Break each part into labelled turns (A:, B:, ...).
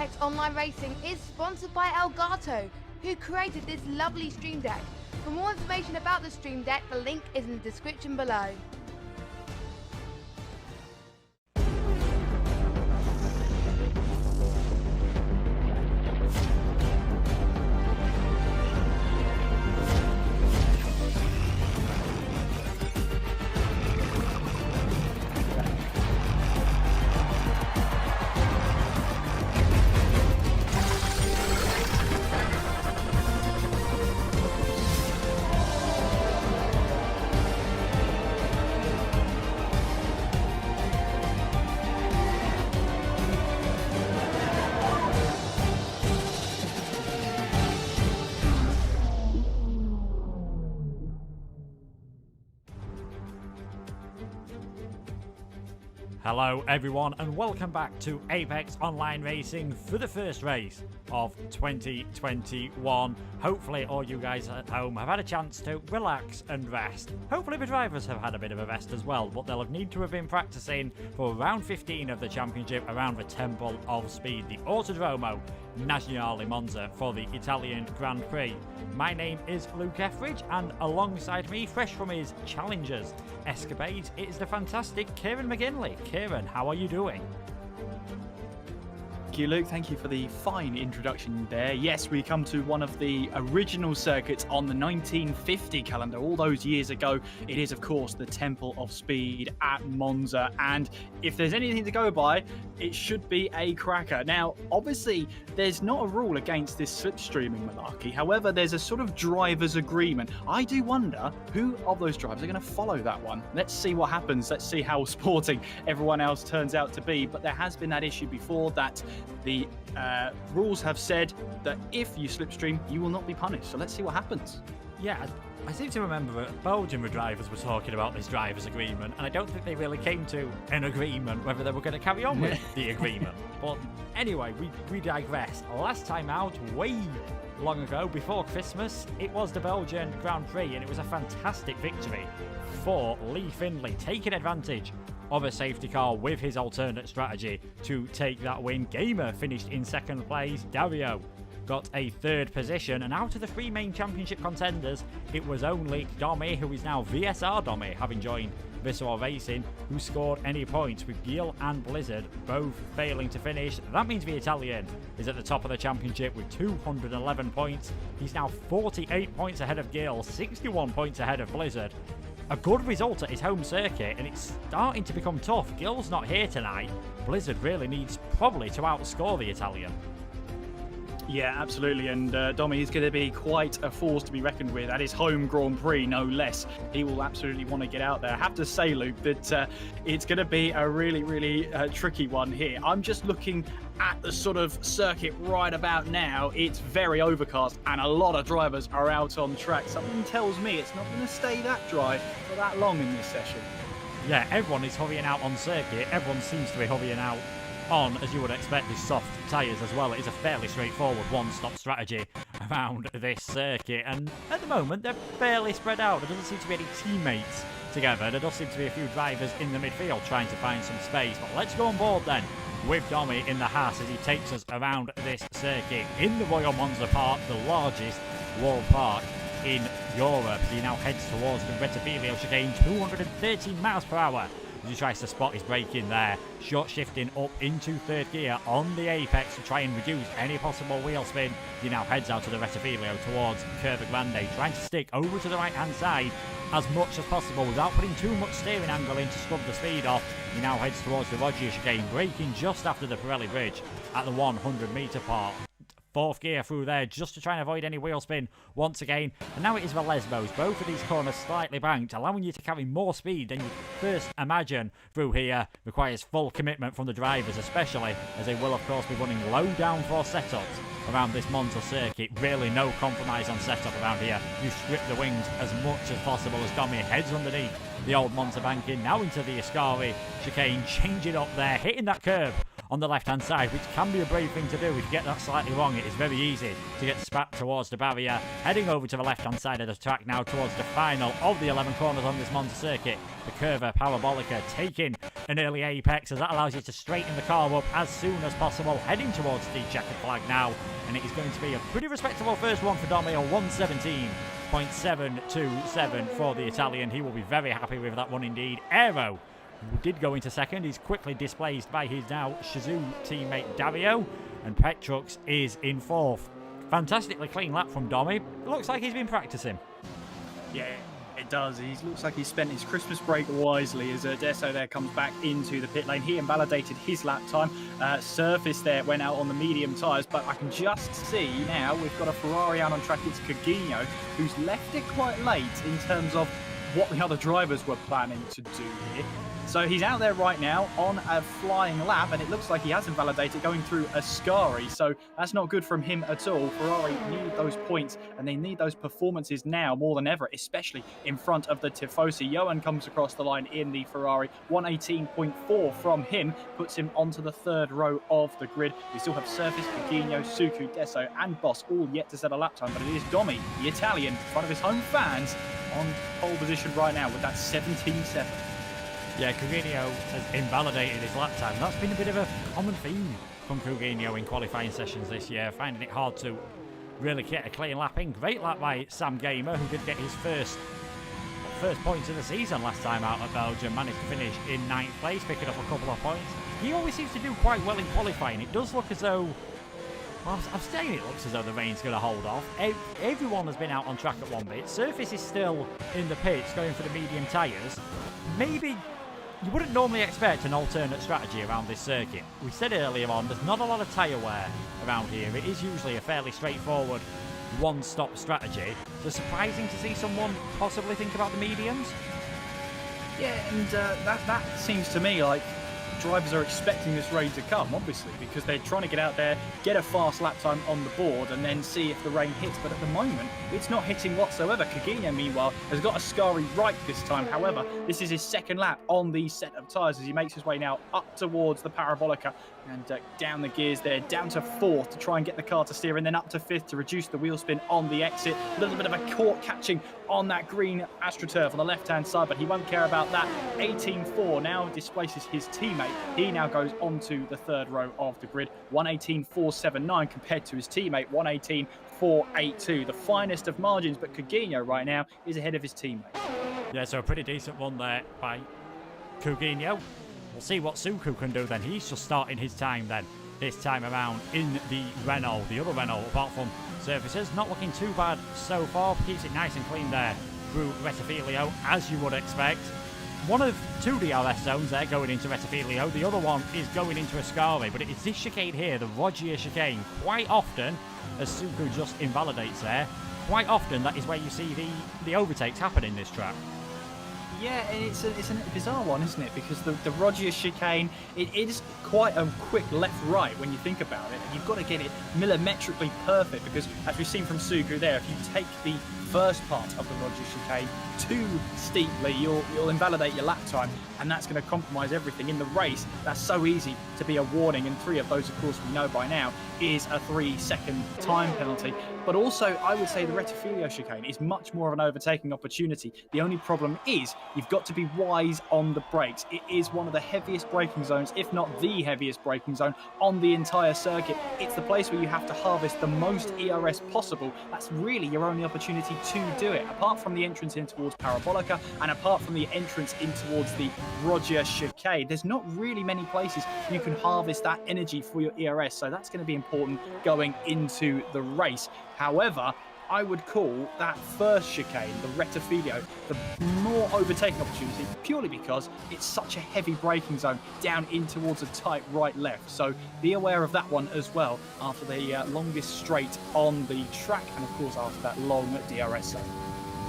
A: Apex Online Racing is sponsored by Elgato, who created this lovely stream deck. For more information about the stream deck, the link is in the description below.
B: Hello everyone and welcome back to Apex Online Racing for the first race of 2021. Hopefully all you guys at home have had a chance to relax and rest. Hopefully the drivers have had a bit of a rest as well, but they'll need to have been practicing for round 15 of the championship around the Temple of Speed, the Autodromo Nazionale Monza for the Italian Grand Prix. My name is Luke Etheridge and alongside me, fresh from his Challengers escapades, it is the fantastic Kieran McGinley. Kieran, how are you doing?
C: Thank you, Luke. Thank you for the fine introduction there. Yes, we come to one of the original circuits on the 1950 calendar. All those years ago, it is, of course, the Temple of Speed at Monza. And if there's anything to go by, it should be a cracker. Now, obviously, there's not a rule against this slipstreaming malarkey. However, there's a sort of driver's agreement. I do wonder who of those drivers are going to follow that one. Let's see what happens. Let's see how sporting everyone else turns out to be. But there has been that issue before that the rules have said that if you slipstream, you will not be punished. So let's see what happens.
B: Yeah, I seem to remember that Belgian drivers were talking about this driver's agreement, and I don't think they really came to an agreement whether they were going to carry on with the agreement. But anyway, we digress. Last time out, way long ago, before Christmas, it was the Belgian Grand Prix, and it was a fantastic victory for Lee Findlay, taking advantage of a safety car with his alternate strategy to take that win. Gamer finished in second place. Dario got a third position, and out of the three main championship contenders, it was only Domi, who is now VSR Domi, having joined Visceral Racing, who scored any points, with Gil and Blizzard both failing to finish. That means the Italian is at the top of the championship with 211 points. He's now 48 points ahead of Gil, 61 points ahead of Blizzard. A good result at his home circuit, and it's starting to become tough. Gil's not here tonight. Blizzard really needs probably to outscore the Italian.
C: Yeah, absolutely, and Domi is going to be quite a force to be reckoned with at his home Grand Prix, no less. He will absolutely want to get out there. I have to say, Luke, that it's going to be a really tricky one here. I'm just looking at the sort of circuit right about now. It's very overcast, and a lot of drivers are out on track. Something tells me it's not going to stay that dry for that long in this session.
B: Yeah, everyone is hurrying out on circuit. Everyone seems to be hurrying out on, as you would expect, these soft tyres as well. It is a fairly straightforward one-stop strategy around this circuit, and at the moment they're fairly spread out. There doesn't seem to be any teammates together. There does seem to be a few drivers in the midfield trying to find some space, but let's go on board then with Domi in the Haas as he takes us around this circuit in the Royal Monza Park, the largest walled park in Europe. He now heads towards the Rettifilio chicane, 213 miles per hour. As he tries to spot his brake in there, short shifting up into third gear on the apex to try and reduce any possible wheel spin. He now heads out to the Rettifilio towards Curva Grande, trying to stick over to the right hand side as much as possible without putting too much steering angle in to scrub the speed off. He now heads towards the Roggia chicane, braking just after the Pirelli bridge at the 100 metre part. Fourth gear through there just to try and avoid any wheel spin once again. And now it is the Lesbos. Both of these corners slightly banked, allowing you to carry more speed than you first imagine through here. Requires full commitment from the drivers, especially as they will of course be running low downforce setups around this Monza circuit. Really no compromise on setup around here. You strip the wings as much as possible as Domi heads underneath the old Monza banking, now into the Ascari chicane, changing up there, hitting that curb on the left hand side, which can be a brave thing to do. If you get that slightly wrong, it is very easy to get spat towards the barrier. Heading over to the left hand side of the track now towards the final of the 11 corners on this Monza circuit, the Curva Parabolica, taking an early apex, as that allows you to straighten the car up as soon as possible, heading towards the checkered flag now, and it is going to be a pretty respectable first one for Domi, a 117.727 for the Italian. He will be very happy with that one indeed. Aero did go into second. He's quickly displaced by his now Shizou teammate Dario, and Petrux is in fourth. Fantastically clean lap from Domi. It looks like he's been practicing.
C: Yeah, it does. He looks like he spent his Christmas break wisely as Deso there comes back into the pit lane. He invalidated his lap time. Surface there went out on the medium tyres, but I can just see now we've got a Ferrari out on track. It's Cogino, who's left it quite late in terms of what the other drivers were planning to do here. So he's out there right now on a flying lap, and it looks like he has invalidated going through Ascari. So that's not good from him at all. Ferrari need those points, and they need those performances now more than ever, especially in front of the Tifosi. Johan comes across the line in the Ferrari. 118.4 from him puts him onto the third row of the grid. We still have Surface, Pagino, Suku, Deso, and Boss all yet to set a lap time, but it is Domi, the Italian, in front of his home fans, on pole position right now with that 17.7.
B: Yeah, Coutinho has invalidated his lap time. That's been a bit of a common theme from Coutinho in qualifying sessions this year, finding it hard to really get a clean lap in. Great lap by Sam Gamer, who did get his first points of the season last time out at Belgium, managed to finish in 9th place, picking up a couple of points. He always seems to do quite well in qualifying. It does look as though, well, I'm saying it looks as though the rain's going to hold off. Everyone has been out on track at one bit. Surface is still in the pits, going for the medium tyres. Maybe you wouldn't normally expect an alternate strategy around this circuit. We said earlier on, there's not a lot of tyre wear around here. It is usually a fairly straightforward one-stop strategy. So surprising to see someone possibly think about the mediums.
C: Yeah, and that seems to me like drivers are expecting this rain to come, obviously, because they're trying to get out there, get a fast lap time on the board, and then see if the rain hits. But at the moment, it's not hitting whatsoever. Cogino, meanwhile, has got Ascari right this time. However, this is his second lap on the set of tyres as he makes his way now up towards the Parabolica and down the gears there, down to fourth to try and get the car to steer, and then up to fifth to reduce the wheel spin on the exit. A little bit of a cork catching on that green AstroTurf on the left-hand side, but he won't care about that. 18.4 now displaces his teammate. He now goes onto the third row of the grid. 118.479 compared to his teammate, 118.482. The finest of margins, but Cogino right now is ahead of his teammate.
B: Yeah, so a pretty decent one there by Coutinho. We'll see what Suku can do then. He's just starting his time then, this time around in the Renault. The other Renault, apart from surfaces, not looking too bad so far. Keeps it nice and clean there through Rettifilio, as you would expect. One of two DRS zones there going into Rettifilio. The other one is going into Ascari, but it's this chicane here, the Roggia chicane. Quite often, as Suku just invalidates there, quite often that is where you see the overtakes happen in this track.
C: Yeah, and it's a bizarre one, isn't it? Because the Roggia chicane, it is quite a quick left-right when you think about it. And you've got to get it millimetrically perfect because, as we've seen from Suku there, if you take the first part of the Roggia chicane too steeply, you'll invalidate your lap time, and that's going to compromise everything. In the race, that's so easy to be a warning, and 3 of those, of course, we know by now, is a 3-second time penalty. But also, I would say the Rettifilio chicane is much more of an overtaking opportunity. The only problem is you've got to be wise on the brakes. It is one of the heaviest braking zones, if not the heaviest braking zone on the entire circuit. It's the place where you have to harvest the most ERS possible. That's really your only opportunity to do it. Apart from the entrance in towards Parabolica and apart from the entrance in towards the Roggia chicane, there's not really many places you can harvest that energy for your ERS. So that's going to be important going into the race. However, I would call that first chicane, the Rettifilio, the more overtaking opportunity purely because it's such a heavy braking zone down in towards a tight right-left. So be aware of that one as well after the longest straight on the track and, of course, after that long DRS zone.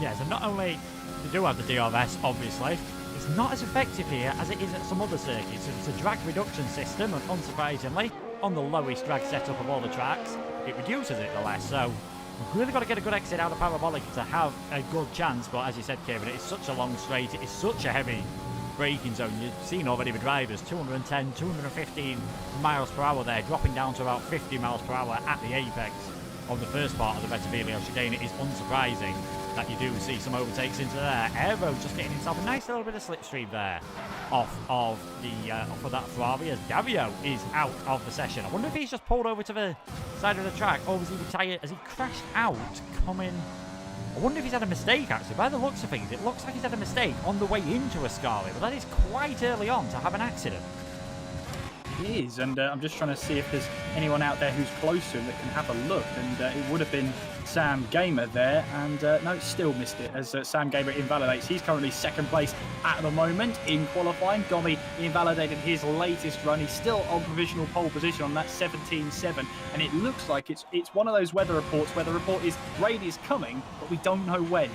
B: Yeah, so not only they do have the DRS, obviously, it's not as effective here as it is at some other circuits. It's a drag reduction system, and unsurprisingly, on the lowest drag setup of all the tracks, it reduces it the less. So we've really got to get a good exit out of Parabolic to have a good chance. But as you said, Kieran, it is such a long straight, it is such a heavy braking zone. You've seen already with drivers, 210, 215 miles per hour there, dropping down to about 50 miles per hour at the apex of the first part of the Rettifilio chicane. It is unsurprising that you do see some overtakes into there. Aero just getting himself a nice little bit of slipstream there off of that Ferrari as Dario is out of the session. I wonder if he's just pulled over to the side of the track, or was he retired? Has he crashed out coming? I wonder if he's had a mistake, actually. By the looks of things, it looks like he's had a mistake on the way into Ascari, but that is quite early on to have an accident.
C: It is, and I'm just trying to see if there's anyone out there who's close to him that can have a look, and it would have been Sam Gamer there, and no, still missed it as Sam Gamer invalidates. He's currently second place at the moment in qualifying. Domi invalidated his latest run. He's still on provisional pole position on that 17.7, and it looks like it's one of those weather reports where the report is rain is coming, but we don't know when.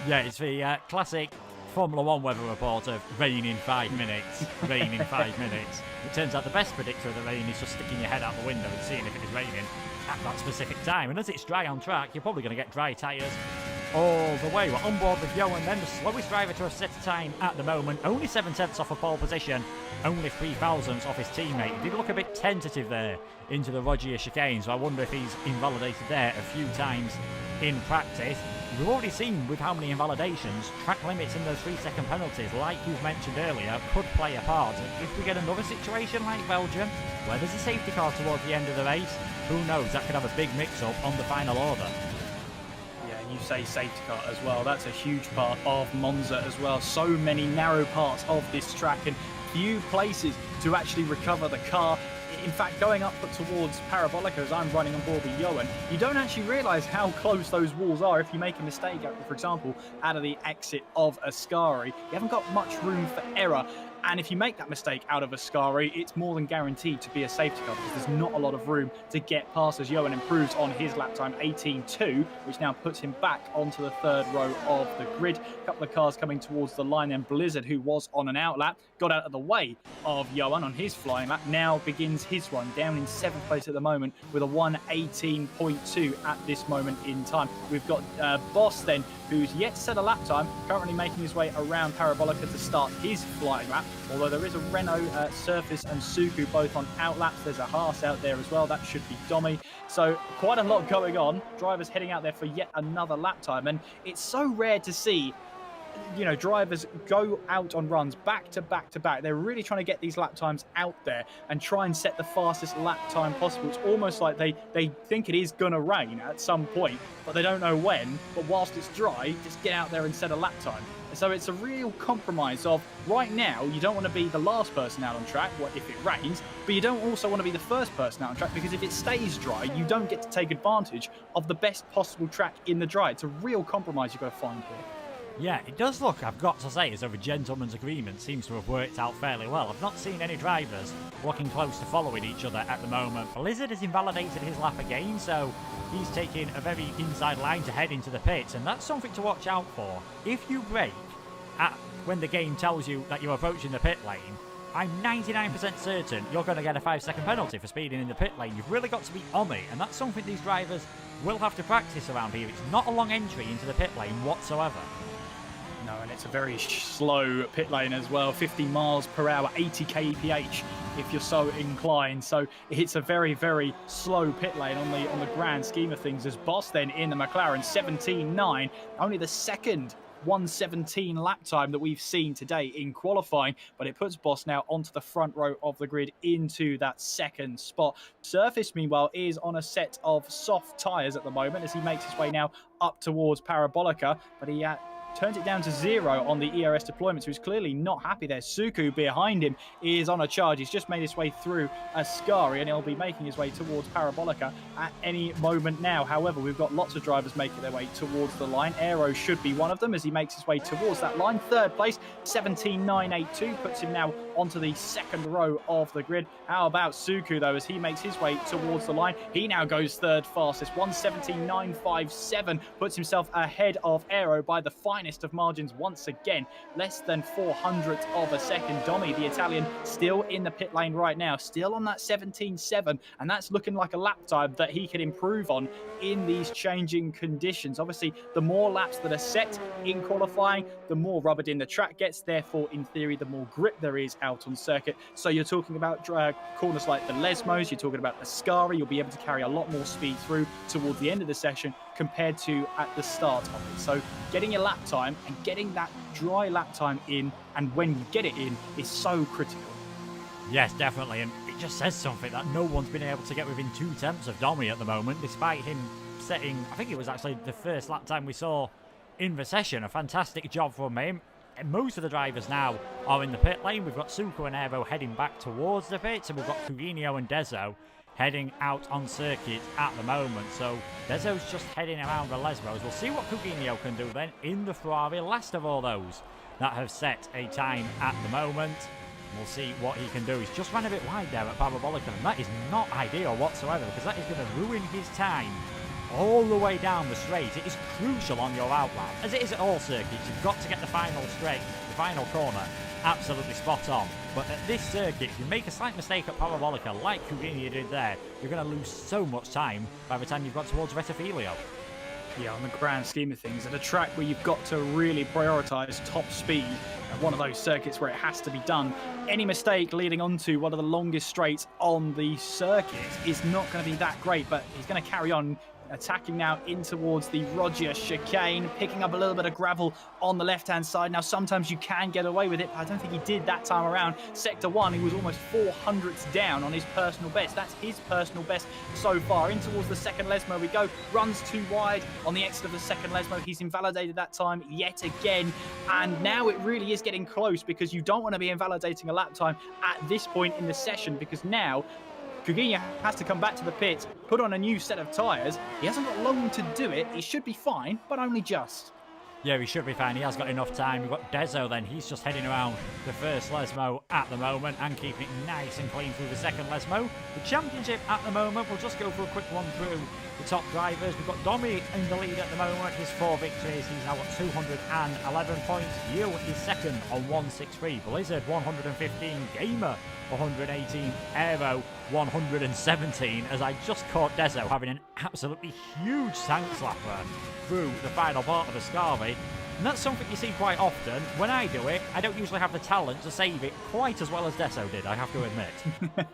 B: Yeah, it's the classic Formula 1 weather report of rain in 5 minutes, rain in 5 minutes. It turns out the best predictor of the rain is just sticking your head out the window and seeing if it is raining at that specific time. And as it's dry on track, you're probably going to get dry tyres all the way. We're on board with Johan, then the slowest driver to have set a time at the moment. Only 7/10 off a pole position, only 3/1000 off his teammate. He did look a bit tentative there into the Rogier chicane, so I wonder if he's invalidated there a few times in practice. We've already seen with how many invalidations, track limits and those 3-second penalties, like you've mentioned earlier, could play a part. If we get another situation like Belgium, where there's a safety car towards the end of the race, who knows, that could have a big mix-up on the final order.
C: Yeah, you say safety car as well. That's a huge part of Monza as well. So many narrow parts of this track and few places to actually recover the car. In fact, going up towards Parabolica as I'm running on board with Johan, you don't actually realise how close those walls are if you make a mistake, for example, out of the exit of Ascari. You haven't got much room for error. And if you make that mistake out of Ascari, it's more than guaranteed to be a safety car because there's not a lot of room to get past as Johan improves on his lap time 18.2, which now puts him back onto the third row of the grid. A couple of cars coming towards the line, and Blizzard, who was on an out lap, got out of the way of Johan on his flying lap, now begins his run down in 7th place at the moment with a 1:18.2 at this moment in time. We've got Boss then, who's yet to set a lap time, currently making his way around Parabolica to start his flying lap. Although there is a Renault Surface and Suku both on out laps. There's a Haas out there as well. That should be Domi. So quite a lot going on. Drivers heading out there for yet another lap time. And it's so rare to see, you know, drivers go out on runs back to back to back. They're really trying to get these lap times out there and try and set the fastest lap time possible. It's almost like they think it is going to rain at some point, but they don't know when. But whilst it's dry, just get out there and set a lap time. So it's a real compromise of, right now, you don't want to be the last person out on track, if it rains, but you don't also want to be the first person out on track, because if it stays dry, you don't get to take advantage of the best possible track in the dry. It's a real compromise you've got to find here.
B: Yeah, it does look, I've got to say, as though a gentleman's agreement seems to have worked out fairly well. I've not seen any drivers looking close to following each other at the moment. Blizzard has invalidated his lap again, so he's taking a very inside line to head into the pits, and that's something to watch out for. If you brake when the game tells you that you're approaching the pit lane, I'm 99% certain you're going to get a 5-second penalty for speeding in the pit lane. You've really got to be on it, and that's something these drivers will have to practice around here. It's not a long entry into the pit lane whatsoever.
C: No, and it's a very slow pit lane as well, 50 miles per hour, 80 kph if you're so inclined. So it's a very, very slow pit lane on the grand scheme of things. As Boss then in the McLaren 17.9, only the second 1:17 lap time that we've seen today in qualifying, but it puts Boss now onto the front row of the grid into that second spot. Surface, meanwhile, is on a set of soft tyres at the moment as he makes his way now up towards Parabolica, but he turns it down to 0 on the ERS deployment, so he's clearly not happy there. Suku behind him is on a charge. He's just made his way through Ascari, and he'll be making his way towards Parabolica at any moment now. However, we've got lots of drivers making their way towards the line. Aero should be one of them as he makes his way towards that line. Third place, 17.982, puts him now onto the second row of the grid. How about Suku, though, as he makes his way towards the line? He now goes third fastest, 1:17.957, puts himself ahead of Aero by the finest of margins once again, less than 400th of a second. Domi, the Italian, still in the pit lane right now, still on that 17.7, and that's looking like a lap time that he could improve on in these changing conditions. Obviously, the more laps that are set in qualifying, the more rubbered in the track gets, therefore, in theory, the more grip there is out on circuit. So you're talking about corners like the Lesmos, you're talking about Ascari, you'll be able to carry a lot more speed through towards the end of the session, compared to at the start of it. So getting your lap time and getting that dry lap time in, and when you get it in, is so critical.
B: Yes, definitely, and it just says something that no one's been able to get within 2/10 of Domi at the moment, despite him setting, I think it was actually the first lap time we saw in the session. A fantastic job from him. And most of the drivers now are in the pit lane. We've got Suko and Evo heading back towards the pits, and we've got Coutinho and Dezo heading out on circuit at the moment. So Dezo's just heading around the Lesmos. We'll see what Coutinho can do then in the Ferrari, last of all those that have set a time at the moment. We'll see what he can do. He's just ran a bit wide there at Parabolica, and that is not ideal whatsoever, because that is going to ruin his time all the way down the straight. It is crucial on your outlap, as it is at all circuits. You've got to get the final straight, the final corner, absolutely spot on. But at this circuit, if you make a slight mistake at Parabolica, like Coutinho did there, you're going to lose so much time by the time you've got towards Rettifilio.
C: Yeah, on the grand scheme of things, at a track where you've got to really prioritise top speed, one of those circuits where it has to be done, any mistake leading onto one of the longest straights on the circuit is not going to be that great, but he's going to carry on attacking now in towards the Roger chicane, picking up a little bit of gravel on the left-hand side. Now, sometimes you can get away with it, but I don't think he did that time around. Sector 1, he was almost 400ths down on his personal best. That's his personal best so far. In towards the second Lesmo we go. Runs too wide on the exit of the second Lesmo. He's invalidated that time yet again. And now it really is getting close, because you don't want to be invalidating a lap time at this point in the session, because now Coutinho has to come back to the pit, put on a new set of tyres. He hasn't got long to do it. He should be fine, but only just.
B: Yeah, he should be fine. He has got enough time. We've got Dezo then. He's just heading around the first Lesmo at the moment and keeping it nice and clean through the second Lesmo. The championship at the moment, we'll just go for a quick one through the top drivers. We've got Domi in the lead at the moment. His 4 victories. He's now got 211 points. Yu is second on 163. Blizzard 115. Gamer 118. Aero 117. As I just caught Dezo having an absolutely huge tank slapper through the final part of the Scarvi. And that's something you see quite often. When I do it, I don't usually have the talent to save it quite as well as Dezo did, I have to admit.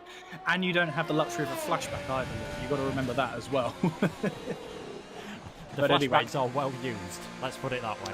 C: And you don't have the luxury of a flashback either. You've got to remember that as well.
B: The flashbacks are well used, let's put it that way.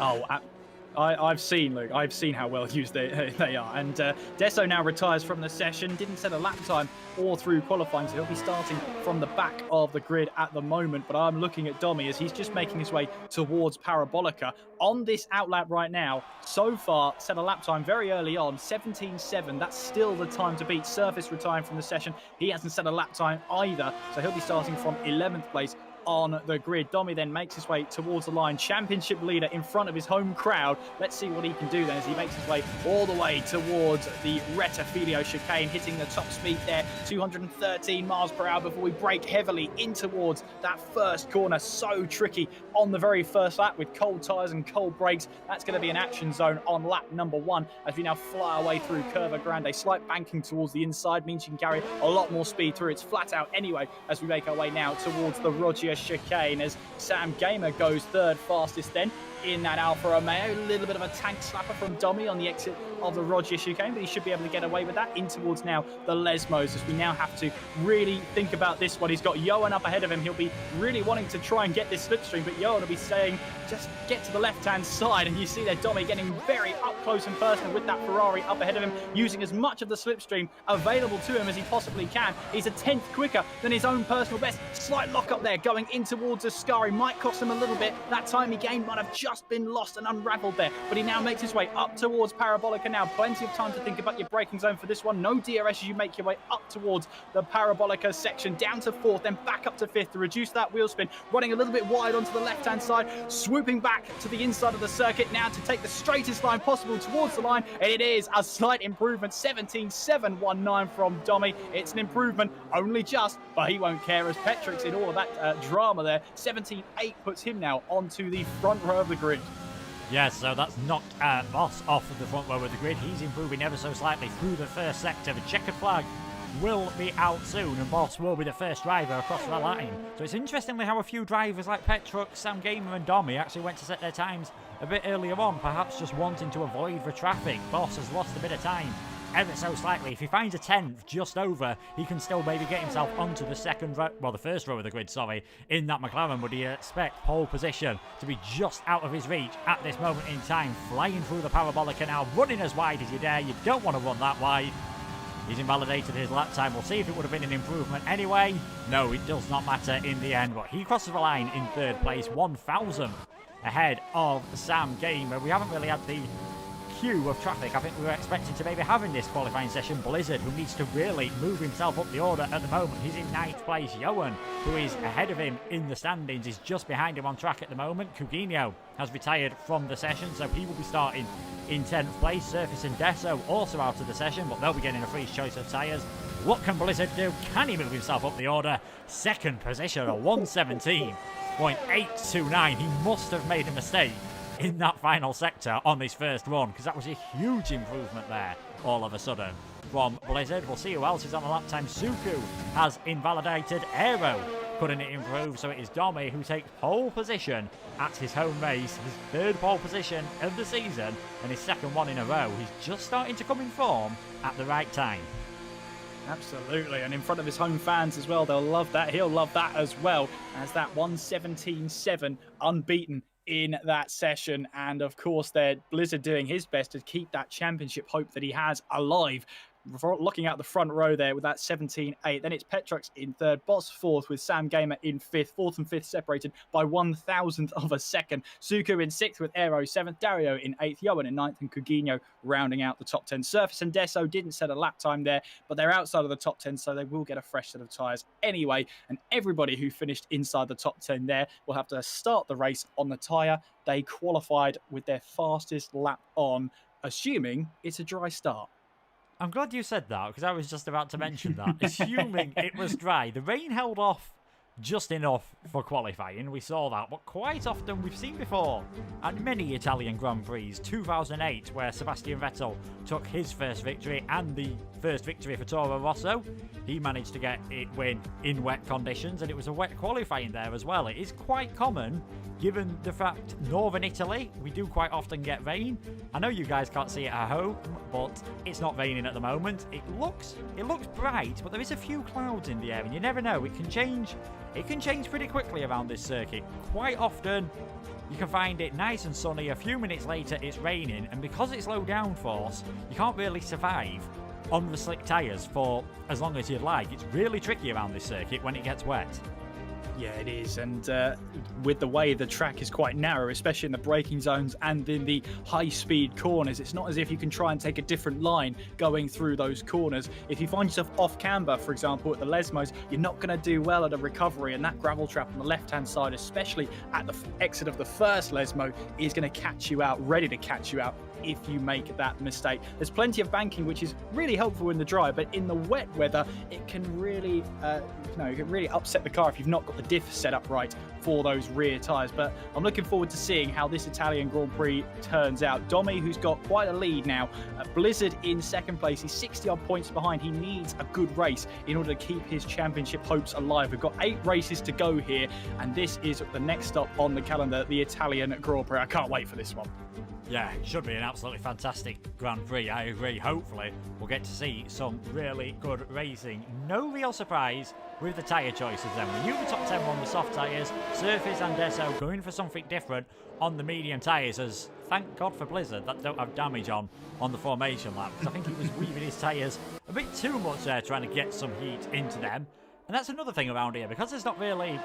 C: Oh, I've seen, Luke. I've seen how well used they are. And Deso now retires from the session. Didn't set a lap time all through qualifying, so he'll be starting from the back of the grid at the moment. But I'm looking at Domi as he's just making his way towards Parabolica. On this outlap right now, so far, set a lap time very early on, 17.7. That's still the time to beat. Surface retiring from the session. He hasn't set a lap time either, so he'll be starting from 11th place on the grid. Domi then makes his way towards the line. Championship leader in front of his home crowd. Let's see what he can do then as he makes his way all the way towards the Rettifilio chicane, hitting the top speed there, 213 miles per hour before we brake heavily in towards that first corner. So tricky on the very first lap with cold tyres and cold brakes. That's going to be an action zone on lap number 1 as we now fly away through Curva Grande. Slight banking towards the inside means you can carry a lot more speed through. It's flat out anyway as we make our way now towards the Roger chicane as Sam Gamer goes third fastest then in that Alfa Romeo. A little bit of a tank slapper from Domi on the exit of the Roger chicane, but he should be able to get away with that in towards now the Lesmos as we now have to really think about this one. He's got Johan up ahead of him. He'll be really wanting to try and get this slipstream, but Johan will be saying just get to the left-hand side, and you see there Domi getting very up close and personal with that Ferrari up ahead of him, using as much of the slipstream available to him as he possibly can. He's a 10th quicker than his own personal best. Slight lock up there going in towards Ascari. Might cost him a little bit. That time he gained might have just been lost and unravelled there, but he now makes his way up towards Parabolica now. Plenty of time to think about your braking zone for this one. No DRS as you make your way up towards the Parabolica section, down to 4th, then back up to 5th to reduce that wheel spin, running a little bit wide onto the left-hand side, swooping back to the inside of the circuit now to take the straightest line possible towards the line, and it is a slight improvement, 17.719 from Domi. It's an improvement only just, but he won't care as Petrix in all of that drama there. 17.8 puts him now onto the front row of the grid.
B: Yes, so that's knocked Boss off of the front row of the grid. He's improving ever so slightly through the first sector. The checkered flag will be out soon, and Boss will be the first driver across the line. So it's interestingly how a few drivers like Petrux, Sam Gamer and Domi actually went to set their times a bit earlier on, perhaps just wanting to avoid the traffic. Boss has lost a bit of time ever so slightly. If he finds a 10th just over, he can still maybe get himself onto the second row, well, the first row of the grid, sorry, in that McLaren. Would he expect pole position to be just out of his reach at this moment in time? Flying through the parabolic canal, running as wide as you dare. You don't want to run that wide. He's invalidated his lap time. We'll see if it would have been an improvement anyway. No, it does not matter in the end. But he crosses the line in third place, 1,000 ahead of Sam Gamer. We haven't really had the queue of traffic I think we were expecting to maybe have in this qualifying session. Blizzard, who needs to really move himself up the order at the moment. He's in 9th place. Johan, who is ahead of him in the standings, is just behind him on track at the moment. Coutinho has retired from the session, so he will be starting in 10th place. Surface and Deso also out of the session, but they'll be getting a free choice of tyres. What can Blizzard do? Can he move himself up the order? Second position, a 117.829. He must have made a mistake in that final sector on his first run, because that was a huge improvement there all of a sudden from Blizzard. We'll see who else is on the lap time. Suku has invalidated. Aero couldn't improve, so it is Domi who takes pole position at his home race, his third pole position of the season and his second one in a row. He's just starting to come in form at the right time.
C: Absolutely, and in front of his home fans as well. They'll love that. He'll love that as well, as that 117.7 unbeaten in that session. And of course, they're Blizzard doing his best to keep that championship hope that he has alive. Looking out the front row there with that 17.8. Then it's Petrux in third, Boss fourth with Sam Gamer in fifth. Fourth and fifth separated by 1,000th of a second. Suku in sixth with Aero seventh. Dario in eighth. Johan in ninth, and Coutinho rounding out the top 10. Surface and Deso didn't set a lap time there, but they're outside of the top 10, so they will get a fresh set of tyres anyway. And everybody who finished inside the top 10 there will have to start the race on the tyre they qualified with their fastest lap on, assuming it's a dry start.
B: I'm glad you said that, because I was just about to mention that. Assuming it was dry. The rain held off just enough for qualifying. We saw that, but quite often we've seen before at many Italian Grand Prix. 2008, where Sebastian Vettel took his first victory and the first victory for Toro Rosso. He managed to get it win in wet conditions, and it was a wet qualifying there as well. It is quite common, given the fact northern Italy, we do quite often get rain. I know you guys can't see it at home, but it's not raining at the moment. It looks bright, but there is a few clouds in the air, and you never know. It can change pretty quickly around this circuit. Quite often, you can find it nice and sunny. A few minutes later, it's raining, and because it's low downforce, you can't really survive on the slick tyres for as long as you'd like. It's really tricky around this circuit when it gets wet.
C: Yeah, it is, and with the way the track is quite narrow, especially in the braking zones and in the high-speed corners, it's not as if you can try and take a different line going through those corners. If you find yourself off camber, for example, at the Lesmos, you're not going to do well at a recovery, and that gravel trap on the left-hand side, especially at the exit of the first Lesmo, is going to catch you out, ready to catch you out if you make that mistake. There's plenty of banking, which is really helpful in the dry, but in the wet weather, it can really, it can really upset the car if you've not got the diff set up right for those rear tyres. But I'm looking forward to seeing how this Italian Grand Prix turns out. Domi, who's got quite a lead now. Blizzard in second place. He's 60-odd points behind. He needs a good race in order to keep his championship hopes alive. We've got 8 races to go here, and this is the next stop on the calendar, the Italian Grand Prix. I can't wait for this one.
B: Yeah, it should be an absolutely fantastic Grand Prix, I agree. Hopefully, we'll get to see some really good racing. No real surprise with the tyre choices then. We knew the top 10 won the soft tyres. Surface and Deso going for something different on the medium tyres, as thank God for Blizzard that don't have damage on the formation lap, because I think he was weaving his tyres a bit too much there, trying to get some heat into them. And that's another thing around here, because there's not really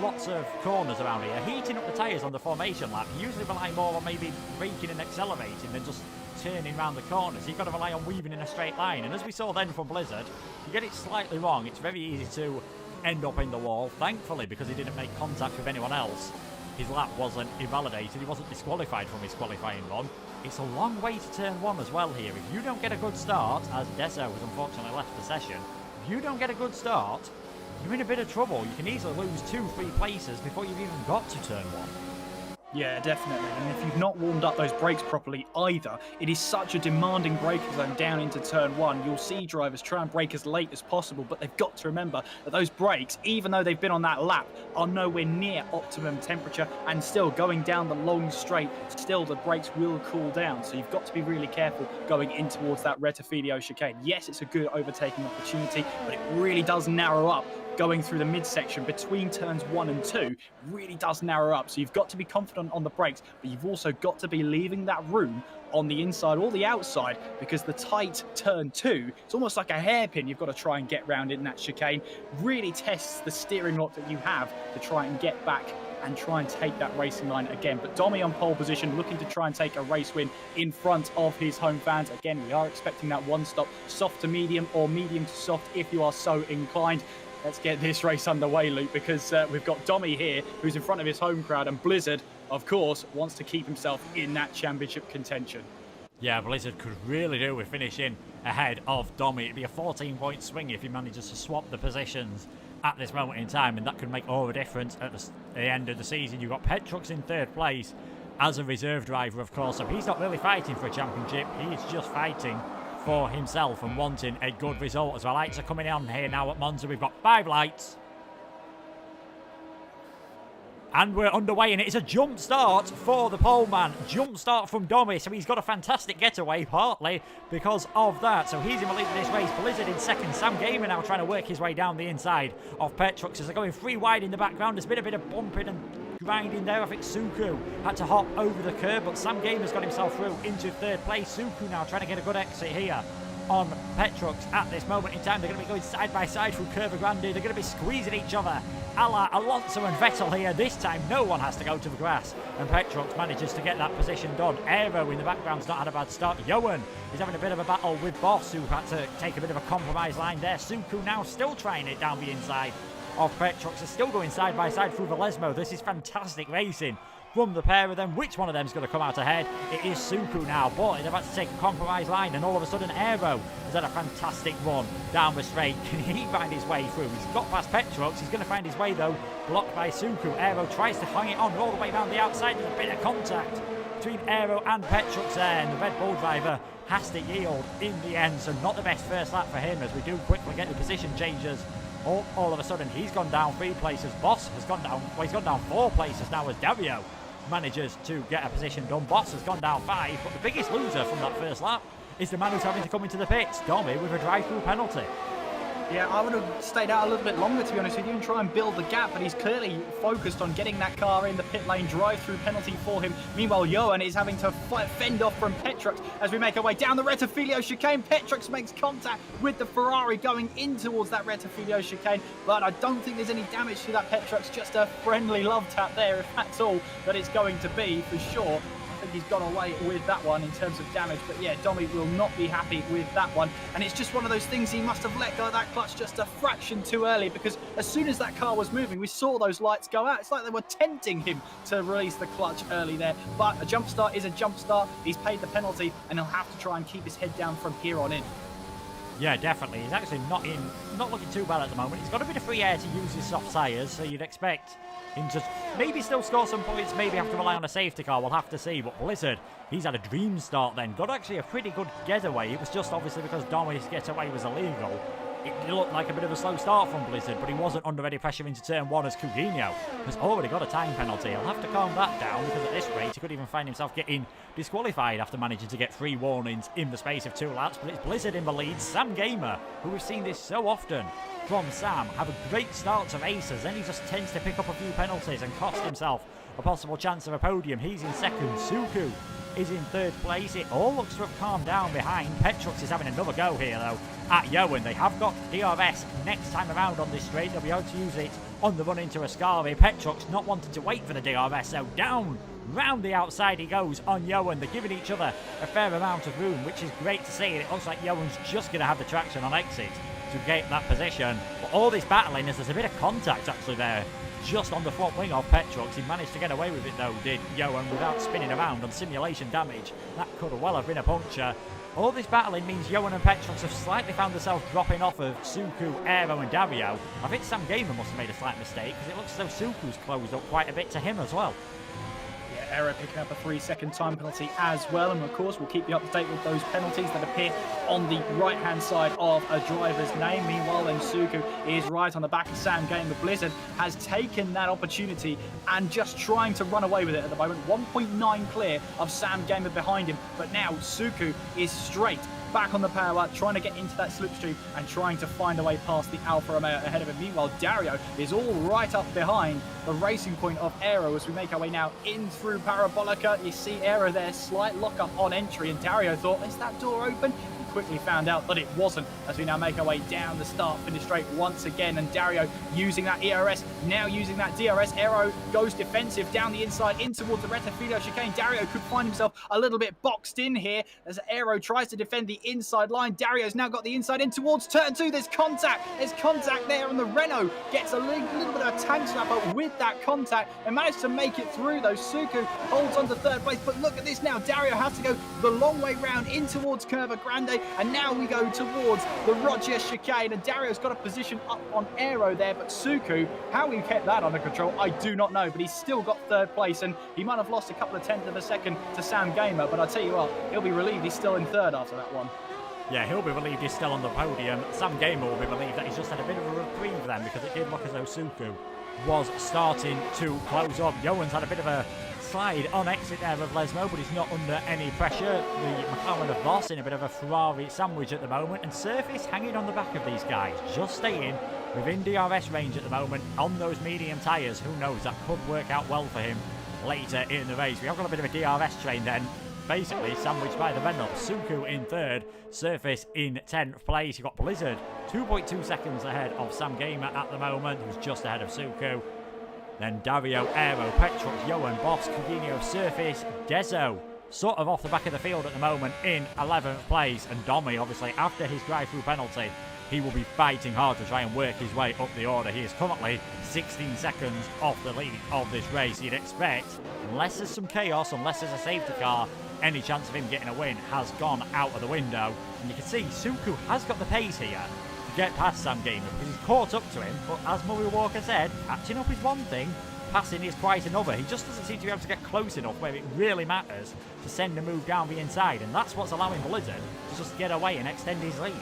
B: lots of corners around here. Heating up the tyres on the formation lap, you usually rely more on maybe braking and accelerating than just turning around the corners. You've got to rely on weaving in a straight line. And as we saw then from Blizzard, you get it slightly wrong, it's very easy to end up in the wall. Thankfully, because he didn't make contact with anyone else, his lap wasn't invalidated. He wasn't disqualified from his qualifying run. It's a long way to turn one as well here. If you don't get a good start, as Deso has unfortunately left the session, if you don't get a good start, you're in a bit of trouble. You can easily lose 2-3 places before you've even got to turn one.
C: Yeah, definitely. And if you've not warmed up those brakes properly either, it is such a demanding braking zone down into turn one. You'll see drivers try and brake as late as possible, but they've got to remember that those brakes, even though they've been on that lap, are nowhere near optimum temperature, and still going down the long straight, still the brakes will cool down. So you've got to be really careful going in towards that Retifidio chicane. Yes, it's a good overtaking opportunity, but it really does narrow up. Going through the midsection between turns 1 and 2 really does narrow up. So you've got to be confident on the brakes, but you've also got to be leaving that room on the inside or the outside, because the tight turn 2, it's almost like a hairpin you've got to try and get round in that chicane. Really tests the steering lock that you have to try and get back and try and take that racing line again. But Domi on pole position, looking to try and take a race win in front of his home fans. Again, we are expecting that one stop, soft to medium or medium to soft if you are so inclined. Let's get this race underway, Luke, because we've got Domi here, who's in front of his home crowd, and Blizzard, of course, wants to keep himself in that championship contention.
B: Yeah, Blizzard could really do with finishing ahead of Domi. It'd be a 14-point swing if he manages to swap the positions at this moment in time, and that could make all the difference at the end of the season. You've got Petrox in third place as a reserve driver, of course, so he's not really fighting for a championship. He's just fighting for himself and wanting a good result as well. Lights are coming on here now at Monza. We've got 5 lights. And we're underway, and it's a jump start for the pole man. Jump start from Domi, so he's got a fantastic getaway, partly because of that. So he's in the lead of this race. Blizzard in second. Sam Gamer now trying to work his way down the inside of Petrox as they're going 3 wide in the background. There's been a bit of bumping and grinding there. I think Suku had to hop over the curb, but Sam Gamer's got himself through into third place. Suku now trying to get a good exit here on Petrox at this moment in time. They're going to be going side by side through Curva Grande. They're going to be squeezing each other a la Alonso and Vettel here. This time no one has to go to the grass, and Petrox manages to get that position done. Aero in the background's not had a bad start. Johan is having a bit of a battle with Boss, who had to take a bit of a compromise line there. Suku now still trying it down the inside of Petrox. Is still going side by side through Valesmo. This is fantastic racing from the pair of them. Which one of them is going to come out ahead? It is Suku now, but he's about to take a compromise line, and all of a sudden Aero has had a fantastic run down the straight. Can he find his way through? He's got past Petrox. He's going to find his way though, blocked by Suku. Aero tries to hang it on all the way around the outside. There's a bit of contact between Aero and Petrox there, and the Red Bull driver has to yield in the end. So not the best first lap for him, as we do quickly get the position changes. All of a sudden he's gone down 3 places. Boss has gone down, well, he's gone down 4 places now as Davio manages to get a position done. Boss has gone down 5, but the biggest loser from that first lap is the man who's having to come into the pits, Domi, with a drive-through penalty.
C: Yeah, I would have stayed out a little bit longer, to be honest with you, and try and build the gap, but he's clearly focused on getting that car in the pit lane. Drive-through penalty for him. Meanwhile, Johan is having to fend off from Petrox as we make our way down the Retifidio chicane. Petrox makes contact with the Ferrari going in towards that Retifidio chicane, but I don't think there's any damage to that Petrox, just a friendly love tap there, if that's all that it's going to be, for sure. I think he's gone away with that one in terms of damage, but yeah, Domi will not be happy with that one, and it's just one of those things. He must have let go of that clutch just a fraction too early, because as soon as that car was moving, we saw those lights go out. It's like they were tempting him to release the clutch early there, but a jump start is a jump start. He's paid the penalty, and he'll have to try and keep his head down from here on in.
B: Yeah, definitely. He's actually not looking too bad at the moment. He's got a bit of free air to use his soft tyres, so you'd expect him to maybe still score some points, maybe have to rely on a safety car. We'll have to see. But Blizzard, he's had a dream start then. Got actually a pretty good getaway. It was just obviously because Domi's getaway was illegal. It looked like a bit of a slow start from Blizzard, but he wasn't under any pressure into turn 1 as Coutinho has already got a time penalty. He'll have to calm that down, because at this rate he could even find himself getting disqualified after managing to get 3 warnings in the space of 2 laps. But it's Blizzard in the lead. Sam Gamer, who we've seen this so often from Sam, have a great start to races, then he just tends to pick up a few penalties and cost himself a possible chance of a podium. He's in second. Suku is in third place. It all looks to have calmed down behind. Petrox is having another go here though at Johan. They have got DRS next time around on this straight. They'll be able to use it on the run into Ascari. Petrox not wanting to wait for the DRS, so down round the outside he goes on Johan. They're giving each other a fair amount of room, which is great to see. And it looks like Johan's just going to have the traction on exit to get that position. But all this battling, there's a bit of contact actually there just on the front wing of Petrox. He managed to get away with it though, did Johan, without spinning around on simulation damage. That could well have been a puncture. All this battling means Johan and Petrox have slightly found themselves dropping off of Suku, Aero and Davio. I think Sam Gamer must have made a slight mistake, because it looks as though Suku's closed up quite a bit to him as well.
C: Aero picking up a 3-second time penalty as well. And of course, we'll keep you up to date with those penalties that appear on the right-hand side of a driver's name. Meanwhile, then Suku is right on the back of Sam Gamer. Blizzard has taken that opportunity and just trying to run away with it at the moment. 1.9 clear of Sam Gamer behind him. But now Suku is straight back on the power, trying to get into that slipstream and trying to find a way past the Alfa Romeo ahead of him. Meanwhile, Dario is all right up behind the racing point of Aero as we make our way now in through Parabolica. You see Aero there, slight lock-up on entry, and Dario thought, is that door open? Quickly found out that it wasn't as we now make our way down the start finish straight once again, and Dario using that ERS, now using that DRS. Aero goes defensive down the inside in towards the Retafilo chicane. Dario could find himself a little bit boxed in here as Aero tries to defend the inside line. Dario's now got the inside in towards turn 2. There's contact there, and the Renault gets a little bit of a tank slap up with that contact and managed to make it through though. Suku holds on to third place, but look at this now. Dario has to go the long way round in towards Curva Grande. And now we go towards the Roger chicane, and Dario's got a position up on Aero there, but Suku, how he kept that under control, I do not know, but he's still got third place, and he might have lost a couple of tenths of a second to Sam Gamer, but I'll tell you what, he'll be relieved he's still in third after that one.
B: Yeah, he'll be relieved he's still on the podium. Sam Gamer will be relieved that he's just had a bit of a reprieve then, because it did look as though Suku was starting to close up. Johan's had a bit of a slide on exit there of Lesmo, but he's not under any pressure. The McLaren of Voss in a bit of a Ferrari sandwich at the moment, and Surface hanging on the back of these guys, just staying within DRS range at the moment on those medium tyres. Who knows, that could work out well for him later in the race. We have got a bit of a DRS train then, basically sandwiched by the Renault. Suku in third, Surface in 10th place. You've got Blizzard 2.2 seconds ahead of Sam Gamer at the moment, who's just ahead of Suku. Then Dario, Aero, Petrox, Johan, Boss, Coutinho, Surface, Dezo, sort of off the back of the field at the moment in 11th place. And Domi, obviously, after his drive-through penalty, he will be fighting hard to try and work his way up the order. He is currently 16 seconds off the lead of this race. You'd expect, unless there's some chaos, unless there's a safety car, any chance of him getting a win has gone out of the window. And you can see Suku has got the pace here to get past Sam Gamer, because he's caught up to him, but as Murray Walker said, catching up is one thing, passing is quite another. He just doesn't seem to be able to get close enough where it really matters to send a move down the inside, and that's what's allowing Blizzard to just get away and extend his lead.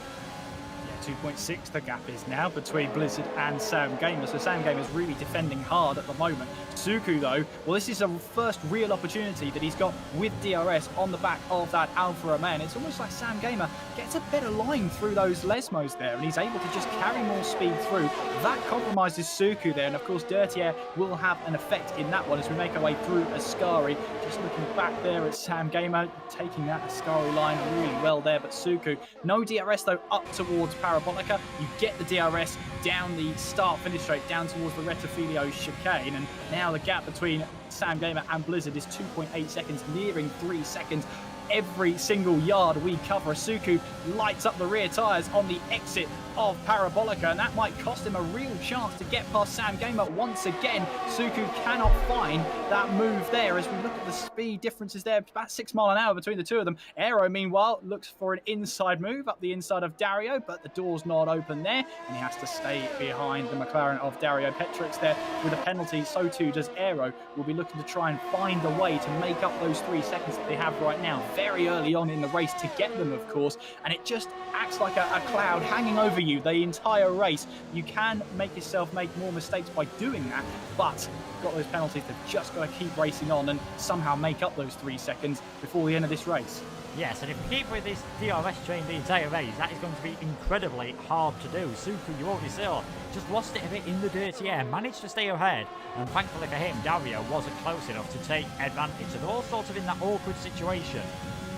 C: 2.6 the gap is now between Blizzard and Sam Gamer, so Sam Gamer's really defending hard at the moment. Suku though, well, this is a first real opportunity that he's got with DRS on the back of that Alfa Romeo, and it's almost like Sam Gamer gets a better line through those Lesmos there, and he's able to just carry more speed through. That compromises Suku there, and of course Dirty Air will have an effect in that one as we make our way through Ascari. Just looking back there at Sam Gamer, taking that Ascari line really well there, but Suku, no DRS though up towards Parabolica. You get the DRS down the start-finish straight, down towards the Retafilo chicane, and now the gap between Sam Gamer and Blizzard is 2.8 seconds, nearing 3 seconds. Every single yard we cover, Suku lights up the rear tyres on the exit of Parabolica, and that might cost him a real chance to get past Sam Gamer once again. Suku cannot find that move there as we look at the speed differences there, about 6 miles an hour between the two of them. Aero, meanwhile, looks for an inside move up the inside of Dario, but the door's not open there, and he has to stay behind the McLaren of Dario Petrix there with a penalty. So too does Aero. Will be looking to try and find a way to make up those 3 seconds that they have right now, very early on in the race to get them, of course, and it just acts like a cloud hanging over you the entire race. You can make yourself make more mistakes by doing that, but you've got those penalties. They've just got to keep racing on and somehow make up those 3 seconds before the end of this race.
B: Yes, and if we keep with this DRS train the entire race, that is going to be incredibly hard to do. Suku, you already saw, just lost it a bit in the dirty air, managed to stay ahead, and thankfully for him, Dario wasn't close enough to take advantage. So they're all sort of in that awkward situation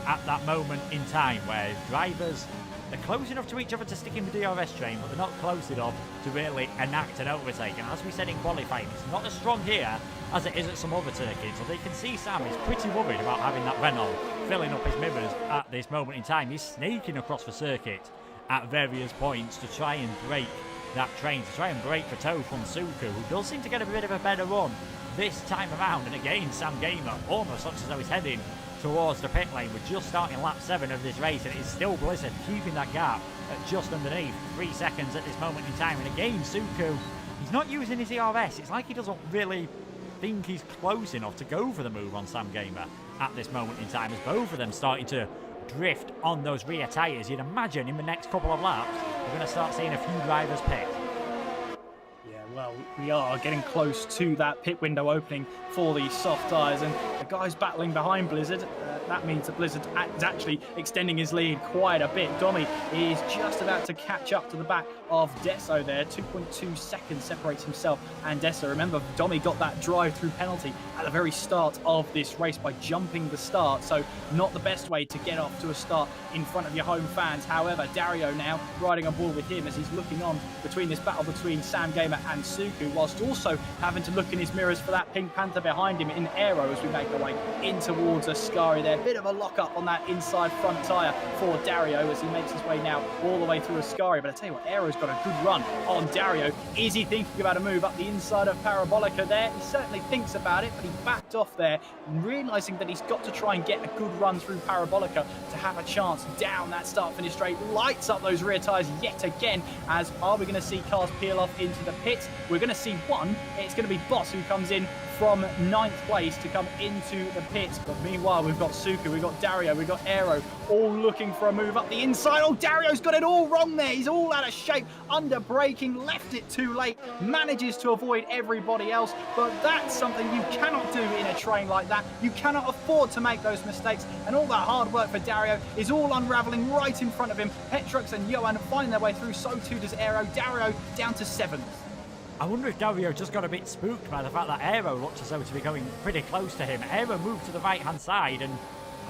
B: at that moment in time where drivers, they're close enough to each other to stick in the DRS train, but they're not close enough to really enact an overtake. And as we said in qualifying, it's not as strong here as it is at some other circuits. So they can see Sam is pretty worried about having that Renault filling up his mirrors at this moment in time. He's snaking across the circuit at various points to try and break that train, to try and break the toe from Suku, who does seem to get a bit of a better run this time around. And again, Sam Gamer almost looks as though he's heading towards the pit lane. We're just starting lap 7 of this race, and it is still Blizzard keeping that gap at just underneath 3 seconds at this moment in time. And again, Suku, he's not using his ERS. It's like he doesn't really think he's close enough to go for the move on Sam Gamer at this moment in time, as both of them starting to drift on those rear tyres. You'd imagine in the next couple of laps, we're going to start seeing a few drivers pit.
C: Well, we are getting close to that pit window opening for the soft tyres, and the guys battling behind Blizzard. That means that Blizzard is actually extending his lead quite a bit. Domi is just about to catch up to the back of Desso there. 2.2 seconds separates himself and Desso. Remember, Domi got that drive-through penalty at the very start of this race by jumping the start, so not the best way to get off to a start in front of your home fans. However, Dario now riding on board with him as he's looking on between this battle between Sam Gamer and Suku, whilst also having to look in his mirrors for that Pink Panther behind him in Aero as we make our way in towards Ascari there. Bit of a lock-up on that inside front tyre for Dario as he makes his way now all the way through Ascari. But I tell you what, Aero's got a good run on Dario. Is he thinking about a move up the inside of Parabolica there? He certainly thinks about it, but he backed off there, realising that he's got to try and get a good run through Parabolica to have a chance down that start-finish straight. Lights up those rear tyres yet again, as are we going to see cars peel off into the pits? We're going to see one. It's going to be Boss who comes in from 9th place to come into the pits. But meanwhile, we've got Suku, we've got Dario, we've got Aero, all looking for a move up the inside. Oh, Dario's got it all wrong there. He's all out of shape, under braking, left it too late, manages to avoid everybody else. But that's something you cannot do in a train like that. You cannot afford to make those mistakes. And all that hard work for Dario is all unraveling right in front of him. Petrux and Johan finding their way through, so too does Aero. Dario down to 7th.
B: I wonder if Dario just got a bit spooked by the fact that Aero looked as though to be going pretty close to him. Aero moved to the right-hand side, and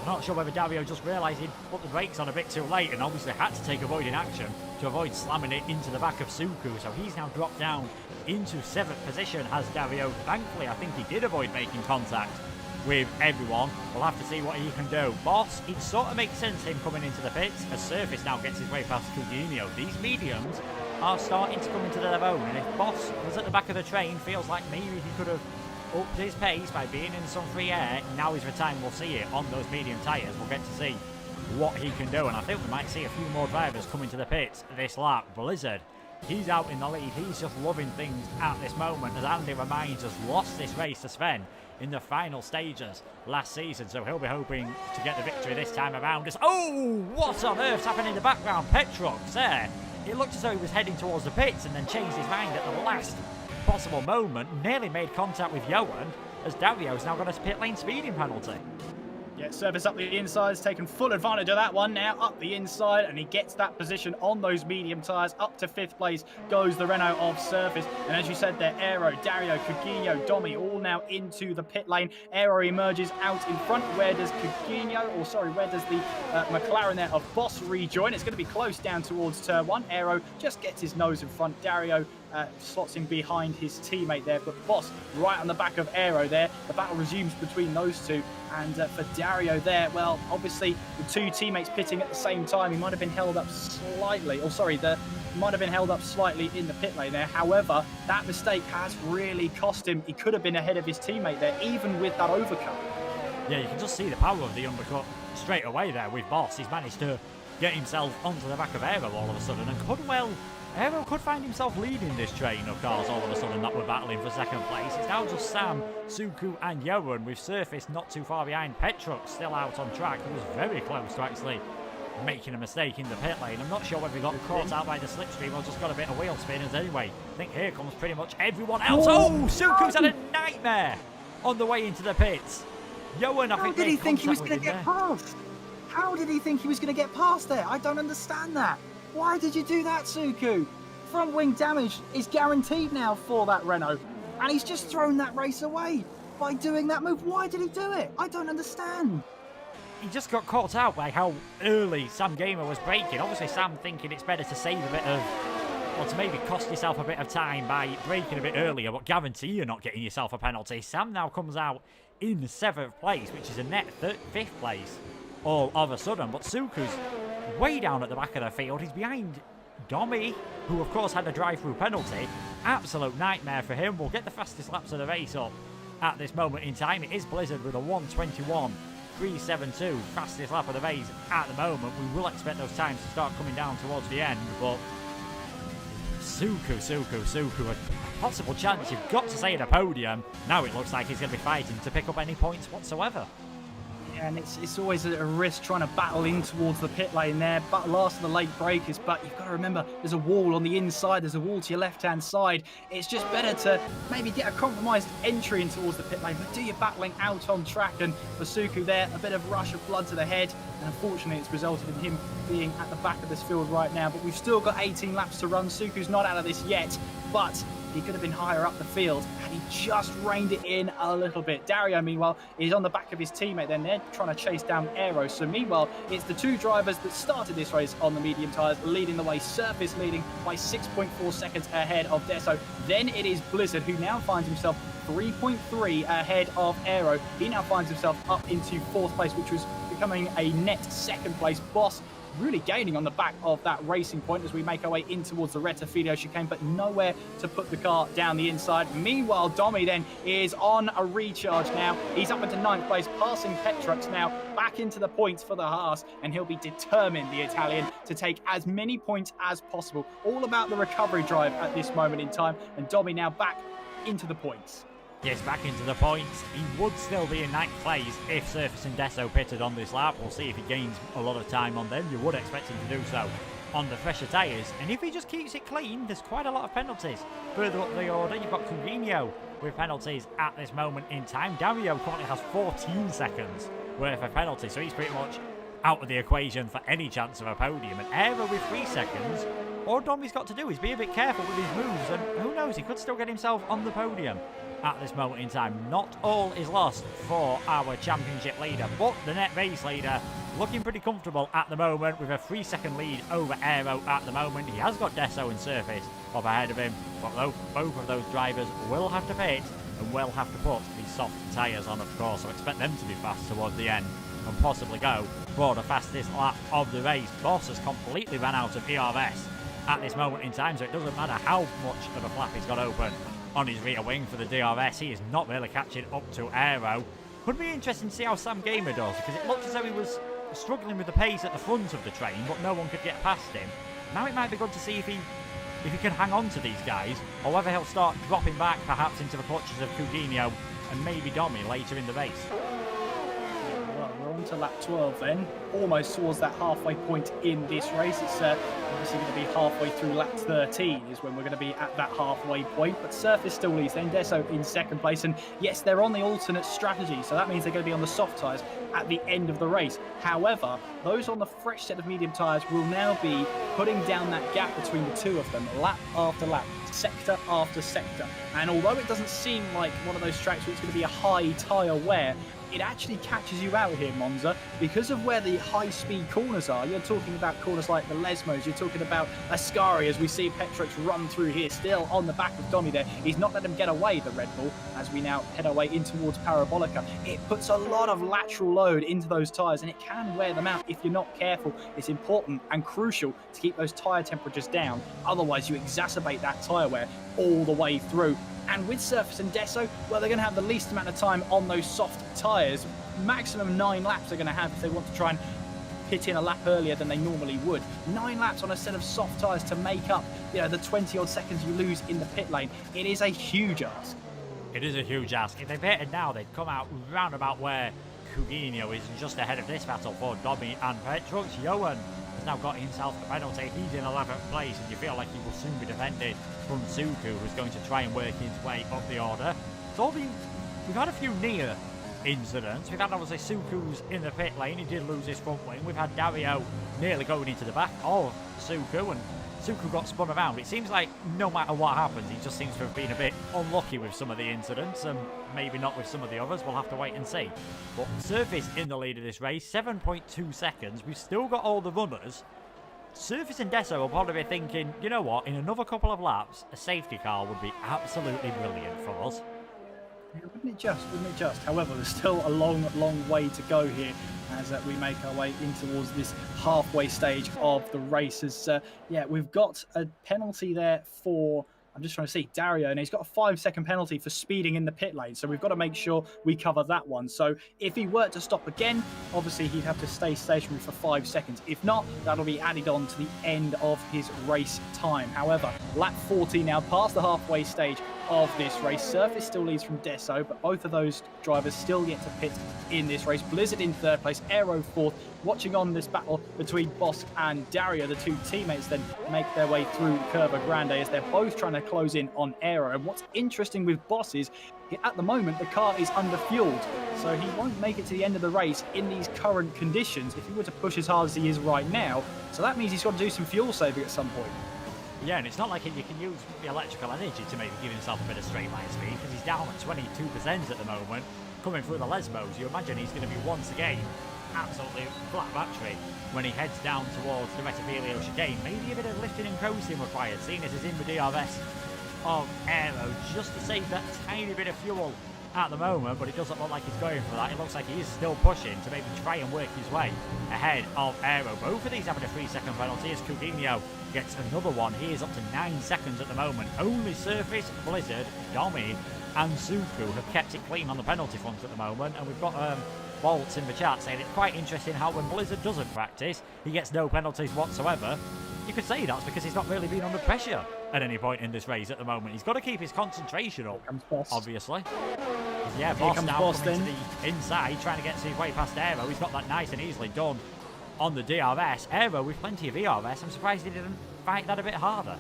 B: I'm not sure whether Dario just realised he'd put the brakes on a bit too late and obviously had to take avoiding action to avoid slamming it into the back of Suku. So he's now dropped down into 7th position, has Dario. Thankfully, I think he did avoid making contact with everyone. We'll have to see what he can do. Boss, it sort of makes sense him coming into the pits as Surface now gets his way past Coutinho. These mediums are starting to come into their own, and if Boss was at the back of the train, feels like maybe he could have upped his pace by being in some free air. Now is the time we'll see it on those medium tyres. We'll get to see what he can do, and I think we might see a few more drivers coming to the pits this lap. Blizzard, he's out in the lead. He's just loving things at this moment, as Andy reminds us, lost this race to Sven in the final stages last season, so he'll be hoping to get the victory this time around. Oh, what on earth's happening in the background? Petrox there. It looked as though he was heading towards the pits and then changed his mind at the last possible moment. Nearly made contact with Johan, as Dario's now got a pit lane speeding penalty.
C: Yeah, Surface up the inside, has taken full advantage of that one now, up the inside, and he gets that position on those medium tyres. Up to 5th place goes the Renault of Surface. And as you said there, Aero, Dario, Coutinho, Domi, all now into the pit lane. Aero emerges out in front. Where does where does the McLaren there of Boss rejoin? It's going to be close down towards turn 1. Aero just gets his nose in front. Dario slots in behind his teammate there, but Boss right on the back of Aero there. The battle resumes between those two, and for Dario there, well, obviously the two teammates pitting at the same time, he might have been held up slightly, might have been held up slightly in the pit lane there. However, that mistake has really cost him. He could have been ahead of his teammate there, even with that overcut.
B: Yeah, you can just see the power of the undercut straight away there with Boss. He's managed to get himself onto the back of Aero all of a sudden, and Aero could find himself leading this train of cars all of a sudden that were battling for 2nd place. It's now just Sam, Suku and Johan, with Surface not too far behind. Petrux still out on track. He was very close to actually making a mistake in the pit lane. I'm not sure whether he got caught out by the slipstream or just got a bit of wheel spinners anyway. I think here comes pretty much everyone else. Oh, Suku's had a nightmare on the way into the pits. Johan, I think,
C: how did he think he was going to get past? How did he think he was going to get past there? I don't understand that. Why did you do that, Suku? Front wing damage is guaranteed now for that Renault. And he's just thrown that race away by doing that move. Why did he do it? I don't understand.
B: He just got caught out by how early Sam Gamer was braking. Obviously, Sam thinking it's better to save a bit of, or to maybe cost yourself a bit of time by braking a bit earlier, but guarantee you're not getting yourself a penalty. Sam now comes out in 7th place, which is a net 5th place all of a sudden. But Suku's way down at the back of the field. He's behind Domi, who of course had a drive-through penalty. Absolute nightmare for him. We'll get the fastest laps of the race up at this moment in time. It is Blizzard with a 1:21.372 fastest lap of the race at the moment. We will expect those times to start coming down towards the end, but Suku, possible chance you've got to say at a podium. Now it looks like he's going to be fighting to pick up any points whatsoever.
C: And it's always a risk trying to battle in towards the pit lane there, but last of the late breakers. But you've got to remember, there's a wall on the inside, there's a wall to your left-hand side. It's just better to maybe get a compromised entry in towards the pit lane, but do your battling out on track. And for Suku there, a bit of rush of blood to the head, and unfortunately it's resulted in him being at the back of this field right now. But we've still got 18 laps to run. Suku's not out of this yet, but he could have been higher up the field, and he just reined it in a little bit. Dario, meanwhile, is on the back of his teammate. Then they're trying to chase down Aero. So meanwhile, it's the two drivers that started this race on the medium tyres leading the way. Surface leading by 6.4 seconds ahead of Deso. Then it is Blizzard, who now finds himself 3.3 ahead of Aero. He now finds himself up into 4th place, which was becoming a net 2nd place. Boss really gaining on the back of that racing point as we make our way in towards the Retifidio chicane, but nowhere to put the car down the inside. Meanwhile, Domi then is on a recharge now. He's up into 9th place, passing Petrux now, back into the points for the Haas, and he'll be determined, the Italian, to take as many points as possible. All about the recovery drive at this moment in time, and Domi now back into the points.
B: Yes, back into the points. He would still be in 9th place if Surface and Deso pitted on this lap. We'll see if he gains a lot of time on them. You would expect him to do so on the fresher tyres. And if he just keeps it clean, there's quite a lot of penalties. Further up the order, you've got Courinho with penalties at this moment in time. Dario currently has 14 seconds worth of penalties, so he's pretty much out of the equation for any chance of a podium. And Aero with 3 seconds. All Domi's got to do is be a bit careful with his moves, and who knows, he could still get himself on the podium at this moment in time. Not all is lost for our championship leader, but the net race leader looking pretty comfortable at the moment with a 3-second lead over Aero at the moment. He has got Deso and Surface up ahead of him, but both of those drivers will have to pit and will have to put these soft tyres on, of course, so expect them to be fast towards the end and possibly go for the fastest lap of the race. Boss has completely ran out of ERS at this moment in time, so it doesn't matter how much of a flap he's got open on his rear wing for the DRS. He is not really catching up to Aero. Could be interesting to see how Sam Gamer does, because it looked as though he was struggling with the pace at the front of the train, but no one could get past him. Now it might be good to see if he can hang on to these guys, or whether he'll start dropping back perhaps into the clutches of Coutinho and maybe Domi later in the race.
C: Well, we're on to lap 12 then, almost towards that halfway point in this race. It's obviously going to be halfway through lap 13 is when we're going to be at that halfway point, but Surface still leads, then Deso in 2nd place, and yes, they're on the alternate strategy, so that means they're going to be on the soft tyres at the end of the race. However, those on the fresh set of medium tyres will now be putting down that gap between the two of them, lap after lap, sector after sector, and although it doesn't seem like one of those tracks where it's going to be a high tyre wear, it actually catches you out here, Monza, because of where the high-speed corners are. You're talking about corners like the Lesmos, you're talking about Ascari, as we see Petrux run through here, still on the back of Domi there. He's not letting him get away, the Red Bull, as we now head our way in towards Parabolica. It puts a lot of lateral load into those tyres, and it can wear them out if you're not careful. It's important and crucial to keep those tyre temperatures down, otherwise you exacerbate that tyre wear all the way through. And with Surface and Deso, well, they're going to have the least amount of time on those soft tyres. Maximum 9 laps they're going to have if they want to try and pit in a lap earlier than they normally would. 9 laps on a set of soft tyres to make up, the 20-odd seconds you lose in the pit lane. It is a huge ask.
B: It is a huge ask. If they pitted now, they'd come out round about where Coutinho is, just ahead of this battle for Domi and Petrux. Johan has now got himself a penalty. He's in 11th place, and you feel like he will soon be defended from Suku, who's going to try and work his way up the order. We've had a few near incidents. We've had obviously Suku's in the pit lane. He did lose his front wing. We've had Dario nearly going into the back of Suku, and Suku got spun around. It seems like no matter what happens, he just seems to have been a bit unlucky with some of the incidents, and maybe not with some of the others. We'll have to wait and see. But Surface in the lead of this race, 7.2 seconds. We've still got all the runners. Surface and Deso will probably be thinking, you know what, in another couple of laps, a safety car would be absolutely brilliant for us.
C: Yeah, wouldn't it just? However, there's still a long way to go here as we make our way in towards this halfway stage of the race. As, we've got a penalty there for I'm just trying to see Dario, and he's got a 5-second penalty for speeding in the pit lane. So we've got to make sure we cover that one. So if he were to stop again, obviously he'd have to stay stationary for 5 seconds. If not, that'll be added on to the end of his race time. However, lap 40 now, past the halfway stage of this race. Surface still leads from Deso, but both of those drivers still yet to pit in this race. Blizzard in third place, Aero fourth. Watching on this battle between Boss and Dario, the two teammates then make their way through Curva Grande as they're both trying to close in on Aero. And what's interesting with Boss is, at the moment, the car is under-fueled, so he won't make it to the end of the race in these current conditions if he were to push as hard as he is right now. So that means he's got to do some fuel saving at some point.
B: Yeah, and it's not like you can use the electrical energy to maybe give himself a bit of straight line speed, because he's down at 22% at the moment, coming through the Lesmos. You imagine he's going to be, once again, absolutely flat battery when he heads down towards the Retafilio chicane. Maybe a bit of lifting and coasting required, seeing as he's in the DRS of Aero, just to save that tiny bit of fuel at the moment, but it doesn't look like he's going for that. It looks like he is still pushing to maybe try and work his way ahead of Aero. Both of these having a 3-second penalty as Coutinho gets another one. He is up to 9 seconds at the moment. Only Surface, Blizzard, Domi and Suku have kept it clean on the penalty front at the moment, and we've got Bolts in the chat saying it's quite interesting how when Blizzard doesn't practice, he gets no penalties whatsoever. You could say that's because he's not really been under pressure at any point in this race at the moment. He's got to keep his concentration up, obviously. Yeah, Boss now coming to the inside, trying to get his way past Aero. He's got that nice and easily done on the DRS. Aero with plenty of ERS. I'm surprised he didn't fight that a bit harder.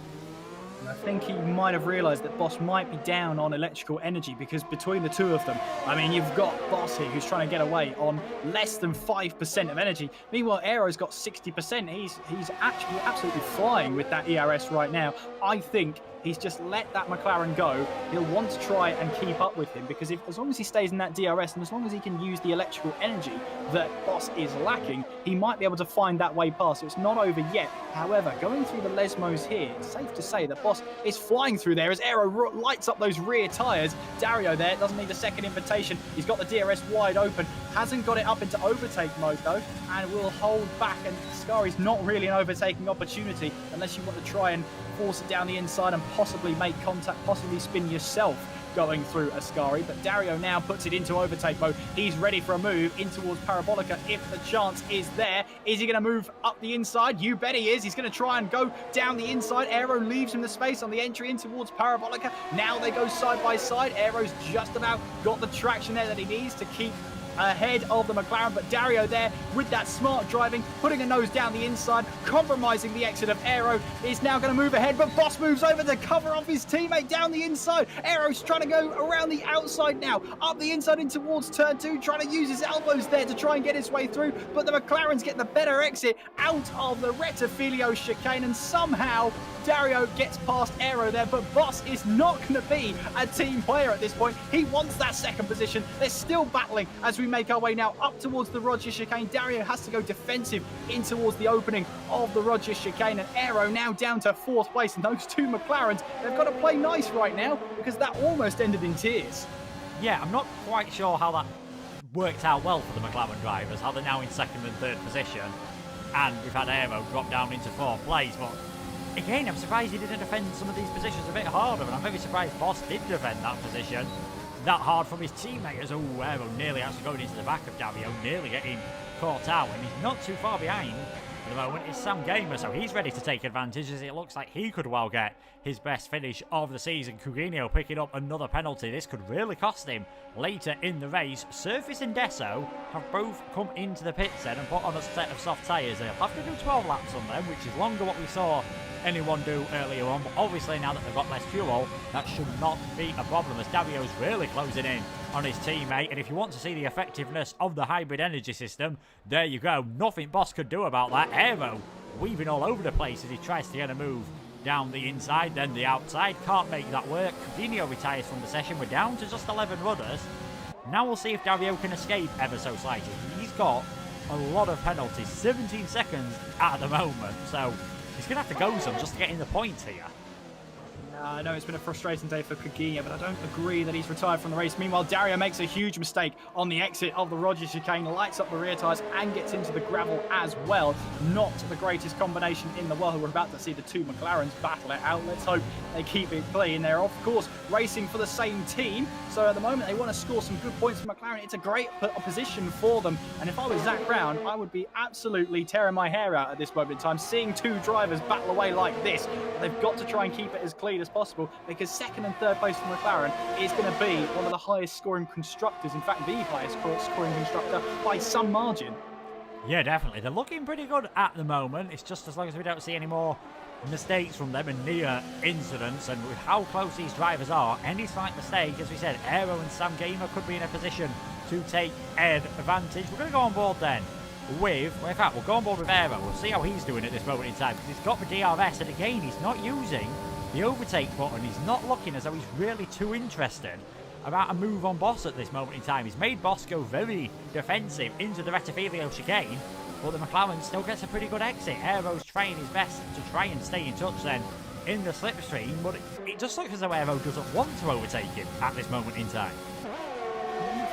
C: I think he might have realised that Boss might be down on electrical energy, because between the two of them, I mean, you've got Boss here who's trying to get away on less than 5% of energy. Meanwhile, Aero's got 60%. He's actually absolutely flying with that ERS right now. I think he's just let that McLaren go. He'll want to try and keep up with him, because as long as he stays in that DRS and as long as he can use the electrical energy that Boss is lacking, he might be able to find that way past. So it's not over yet. However, going through the Lesmos here, it's safe to say that Boss is flying through there as Aero lights up those rear tyres. Dario there doesn't need a second invitation. He's got the DRS wide open. Hasn't got it up into overtake mode though, and will hold back. And Scari's not really an overtaking opportunity unless you want to try and force it down the inside and possibly make contact, possibly spin yourself going through Ascari. But Dario now puts it into overtake mode. He's ready for a move in towards Parabolica if the chance is there. Is he going to move up the inside? You bet he is. He's going to try and go down the inside. Aero leaves him the space on the entry in towards Parabolica. Now they go side by side. Aero's just about got the traction there that he needs to keep ahead of the McLaren, but Dario there with that smart driving, putting a nose down the inside, compromising the exit of Aero, is now going to move ahead, but Boss moves over to cover off his teammate down the inside. Aero's trying to go around the outside now, up the inside in towards turn 2, trying to use his elbows there to try and get his way through, but the McLarens get the better exit out of the Retafilio chicane, and somehow Dario gets past Aero there, but Boss is not going to be a team player at this point. He wants that second position. They're still battling as we make our way now up towards the Rogers chicane. Dario has to go defensive in towards the opening of the Rogers chicane, and Aero now down to 4th place. And those two McLarens, they've got to play nice right now, because that almost ended in tears.
B: Yeah, I'm not quite sure how that worked out well for the McLaren drivers, how they're now in 2nd and 3rd position, and we've had Aero drop down into 4th place, but again, I'm surprised he didn't defend some of these positions a bit harder, and I'm very surprised Boss did defend that position that hard from his teammate, as Aero nearly actually going into the back of Dario, nearly getting caught out, and he's not too far behind at the moment. It's Sam Gamer, so he's ready to take advantage, as it looks like he could well get his best finish of the season. Coutinho picking up another penalty. This could really cost him later in the race. Surface and Deso have both come into the pits then and put on a set of soft tyres. They'll have to do 12 laps on them, which is longer what we saw anyone do earlier on, but obviously now that they've got less fuel, that should not be a problem, as Davio's really closing in on his teammate. And if you want to see the effectiveness of the hybrid energy system, there you go. Nothing Boss could do about that. Aero weaving all over the place as he tries to get a move down the inside, then the outside. Can't make that work. Coutinho retires from the session. We're down to just 11 runners. Now we'll see if Dario can escape ever so slightly. He's got a lot of penalties, 17 seconds at the moment, so he's going to have to go some just to get in the points here.
C: I know it's been a frustrating day for Kieran, but I don't agree that he's retired from the race. Meanwhile, Dario makes a huge mistake on the exit of the Rogers chicane, lights up the rear tyres and gets into the gravel as well. Not the greatest combination in the world. We're about to see the two McLarens battle it out. Let's hope they keep it clean. They're, of course, racing for the same team. So at the moment, they want to score some good points for McLaren. It's a great opposition for them. And if I was Zach Brown, I would be absolutely tearing my hair out at this moment in time, seeing two drivers battle away like this. They've got to try and keep it as clean as possible, because second and third place for McLaren is going to be one of the highest scoring constructors, in fact the highest scoring constructor by some margin.
B: Yeah, definitely. They're looking pretty good at the moment. It's just as long as we don't see any more mistakes from them and near incidents, and with how close these drivers are, any slight mistake, as we said, Aero and Sam Gamer could be in a position to take advantage. We're going to go on board then with, well, in fact, we'll go on board with Aero. We'll see how he's doing at this moment in time, because he's got the DRS, and again, he's not using the overtake button. He's not looking as though he's really too interested about a move on Boss at this moment in time. He's made Boss go very defensive into the Rettifilio chicane, but the McLaren still gets a pretty good exit. Aero's trying his best to try and stay in touch then in the slipstream, but it just looks as though Aero doesn't want to overtake him at this moment in time.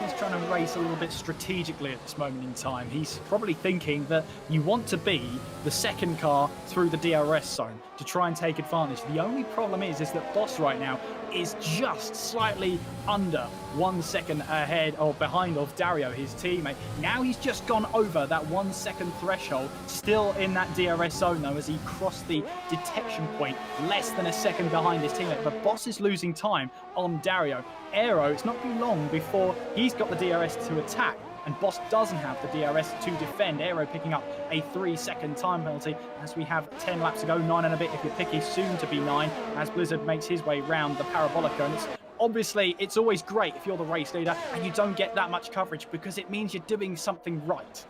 C: He's trying to race a little bit strategically at this moment in time. He's probably thinking that you want to be the second car through the DRS zone to try and take advantage. The only problem is that Boss right now is just slightly under 1 second ahead or behind of Dario, his teammate. Now he's just gone over that 1 second threshold, still in that DRS zone though, as he crossed the detection point, less than a second behind his teammate. But Boss is losing time on Dario. Aero, it's not too long before he's got the DRS to attack, and Boss doesn't have the DRS to defend. Aero picking up a 3-second time penalty as we have 10 laps to go, 9 and a bit if you're picky, soon to be 9, as Blizzard makes his way round the Parabolica. And obviously, it's always great if you're the race leader and you don't get that much coverage, because it means you're doing something right.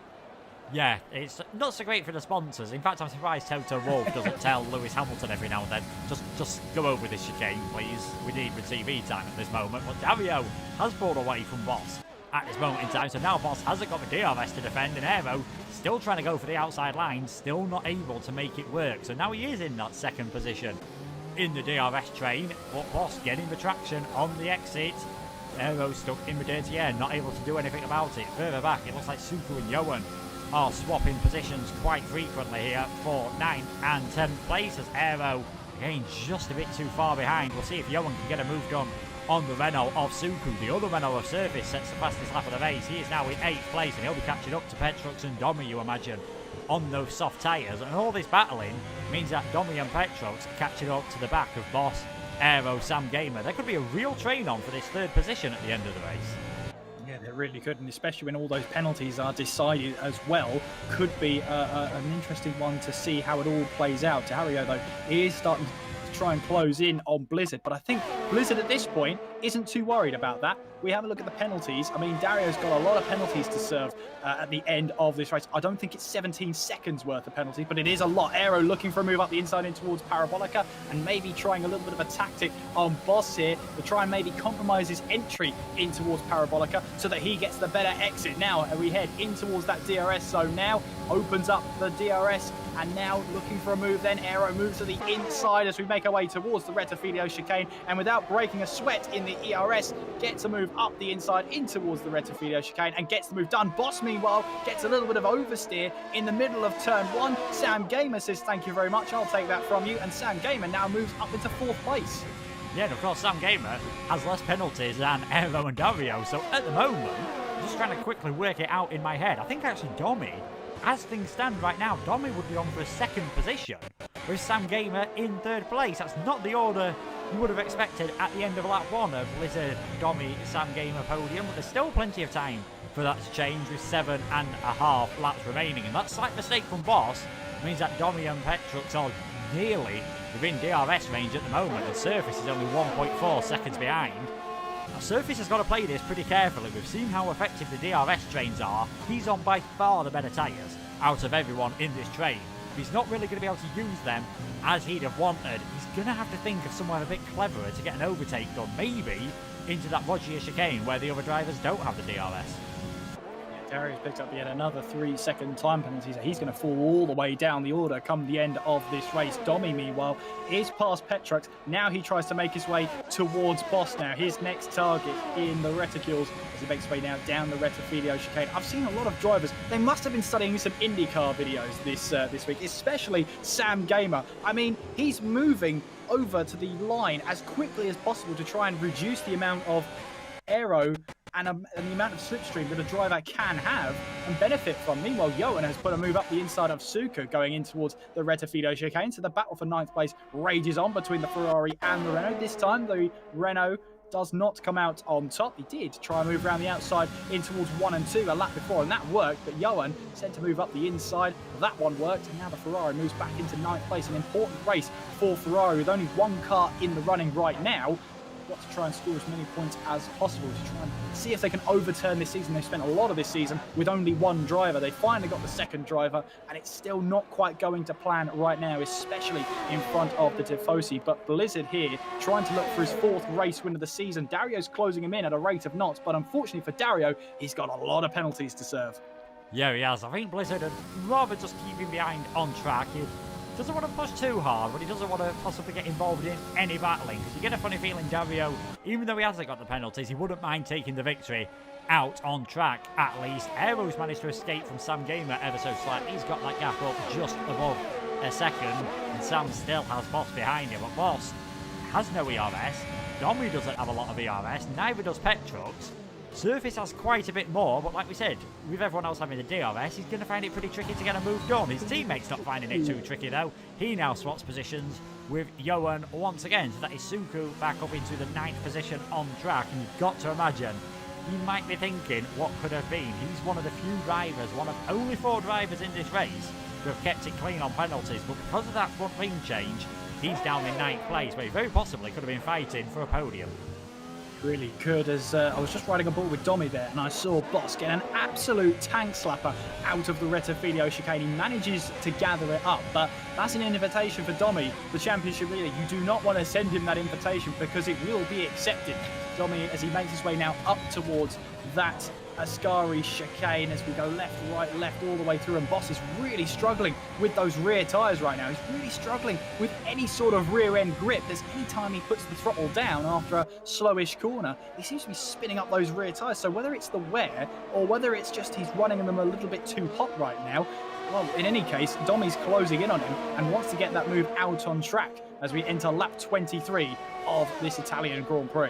B: Yeah, it's not so great for the sponsors. In fact, I'm surprised Toto Wolff doesn't tell Lewis Hamilton every now and then, just go over this chicane, please. We need the TV time at this moment. But Dario has pulled away from Boss at this moment in time, so now Boss hasn't got the DRS to defend, and Aero still trying to go for the outside line, still not able to make it work. So now he is in that second position in the DRS train, but Boss getting the traction on the exit. Aero stuck in the dirty air, not able to do anything about it. Further back, it looks like Suku and Johan are swapping positions quite frequently here for 9th and 10th place, as Aero, again, just a bit too far behind. We'll see if Johan can get a move done on the Renault of Suku. The other Renault of Surface sets the fastest lap of the race. He is now in 8th place, and he'll be catching up to Petrux and Domi, you imagine, on those soft tyres. And all this battling means that Domi and Petrux are catching up to the back of Boss, Aero, Sam Gamer. There could be a real train on for this third position at the end of the race.
C: Yeah, they're really good, and especially when all those penalties are decided as well, could be an interesting one to see how it all plays out. Dario, though, is starting to try and close in on Blizzard, but I think Blizzard at this point isn't too worried about that. We have a look at the penalties. I mean, Dario's got a lot of penalties to serve at the end of this race. I don't think it's 17 seconds worth of penalties, but it is a lot. Aero looking for a move up the inside in towards Parabolica, and maybe trying a little bit of a tactic on Boss here to try and maybe compromise his entry in towards Parabolica so that he gets the better exit. Now we head in towards that DRS zone now, opens up the DRS, and now looking for a move then. Aero moves to the inside as we make our way towards the Rettifilio chicane, and without breaking a sweat in the ERS, gets a move up the inside in towards the Rettifilio chicane and gets the move done. Boss, meanwhile, gets a little bit of oversteer in the middle of turn 1. Sam Gamer says, thank you very much, I'll take that from you, and Sam Gamer now moves up into 4th place.
B: Yeah, and of course, Sam Gamer has less penalties than Aero and Dario, so at the moment, I'm just trying to quickly work it out in my head. I think actually Domi, as things stand right now, Domi would be on for a 2nd position, with Sam Gamer in 3rd place. That's not the order you would have expected at the end of lap 1 of Blizzard, Domi, Sam Gamer podium, but there's still plenty of time for that to change with 7.5 laps remaining. And that slight mistake from Boss means that Domi and Petrux are nearly within DRS range at the moment, and Surface is only 1.4 seconds behind. Now, Surface has got to play this pretty carefully. We've seen how effective the DRS trains are. He's on by far the better tyres out of everyone in this train. He's not really going to be able to use them as he'd have wanted. He's going to have to think of somewhere a bit cleverer to get an overtake done, maybe into that Roggia chicane where the other drivers don't have the DRS.
C: Darius picks up yet another 3-second time penalty, so he's going to fall all the way down the order come the end of this race. Domi, meanwhile, is past Petrux. Now he tries to make his way towards Boss now. His next target in the reticules as he makes his way now down the Retifidio chicane. I've seen a lot of drivers. They must have been studying some IndyCar videos this week, especially Sam Gamer. I mean, he's moving over to the line as quickly as possible to try and reduce the amount of aero and the amount of slipstream that a driver can have and benefit from. Meanwhile, Johan has put a move up the inside of Suka going in towards the Retifido chicane. So the battle for 9th place rages on between the Ferrari and the Renault. This time, the Renault does not come out on top. He did try and move around the outside in towards 1 and 2 a lap before, and that worked. But Johan said to move up the inside. That one worked, and now the Ferrari moves back into 9th place. An important race for Ferrari with only one car in the running right now. Got to try and score as many points as possible to try and see if they can overturn this season. They've spent a lot of this season with only one driver. They finally got the second driver, and it's still not quite going to plan right now, especially in front of the Tifosi. But Blizzard here trying to look for his 4th race win of the season. Dario's closing him in at a rate of knots, but unfortunately for Dario, he's got a lot of penalties to serve.
B: Yeah, he has. I think Blizzard would rather just keep him behind on track. He doesn't want to push too hard, but he doesn't want to possibly get involved in any battling, because you get a funny feeling Dario, even though he hasn't got the penalties, he wouldn't mind taking the victory out on track at least. Aero's managed to escape from Sam Gamer ever so slightly. He's got that gap up just above a second, and Sam still has Boss behind him, but Boss has no ERS. Domi doesn't have a lot of ERS, neither does Petrux. Surface has quite a bit more, but like we said, with everyone else having the DRS, he's going to find it pretty tricky to get a move done. His teammate's not finding it too tricky though. He now swaps positions with Johan once again, so that is Suku back up into the 9th position on track, and you've got to imagine he might be thinking what could have been. He's one of the few drivers, one of only 4 drivers in this race who have kept it clean on penalties, but because of that front wing change, he's down in 9th place, where he very possibly could have been fighting for a podium.
C: Really could, as I was just riding a ball with Domi there, and I saw Boss get an absolute tank slapper out of the Retifidio chicane. He manages to gather it up, but that's an invitation for Domi, the championship leader. You do not want to send him that invitation because it will be accepted. Domi, as he makes his way now up towards that Ascari chicane as we go left, right, left, all the way through, and Boss is really struggling with those rear tyres right now. He's really struggling with any sort of rear end grip. There's any time he puts the throttle down after a slowish corner, he seems to be spinning up those rear tyres. So whether it's the wear or whether it's just he's running them a little bit too hot right now, well, in any case, Domi's closing in on him and wants to get that move out on track as we enter lap 23 of this Italian Grand Prix.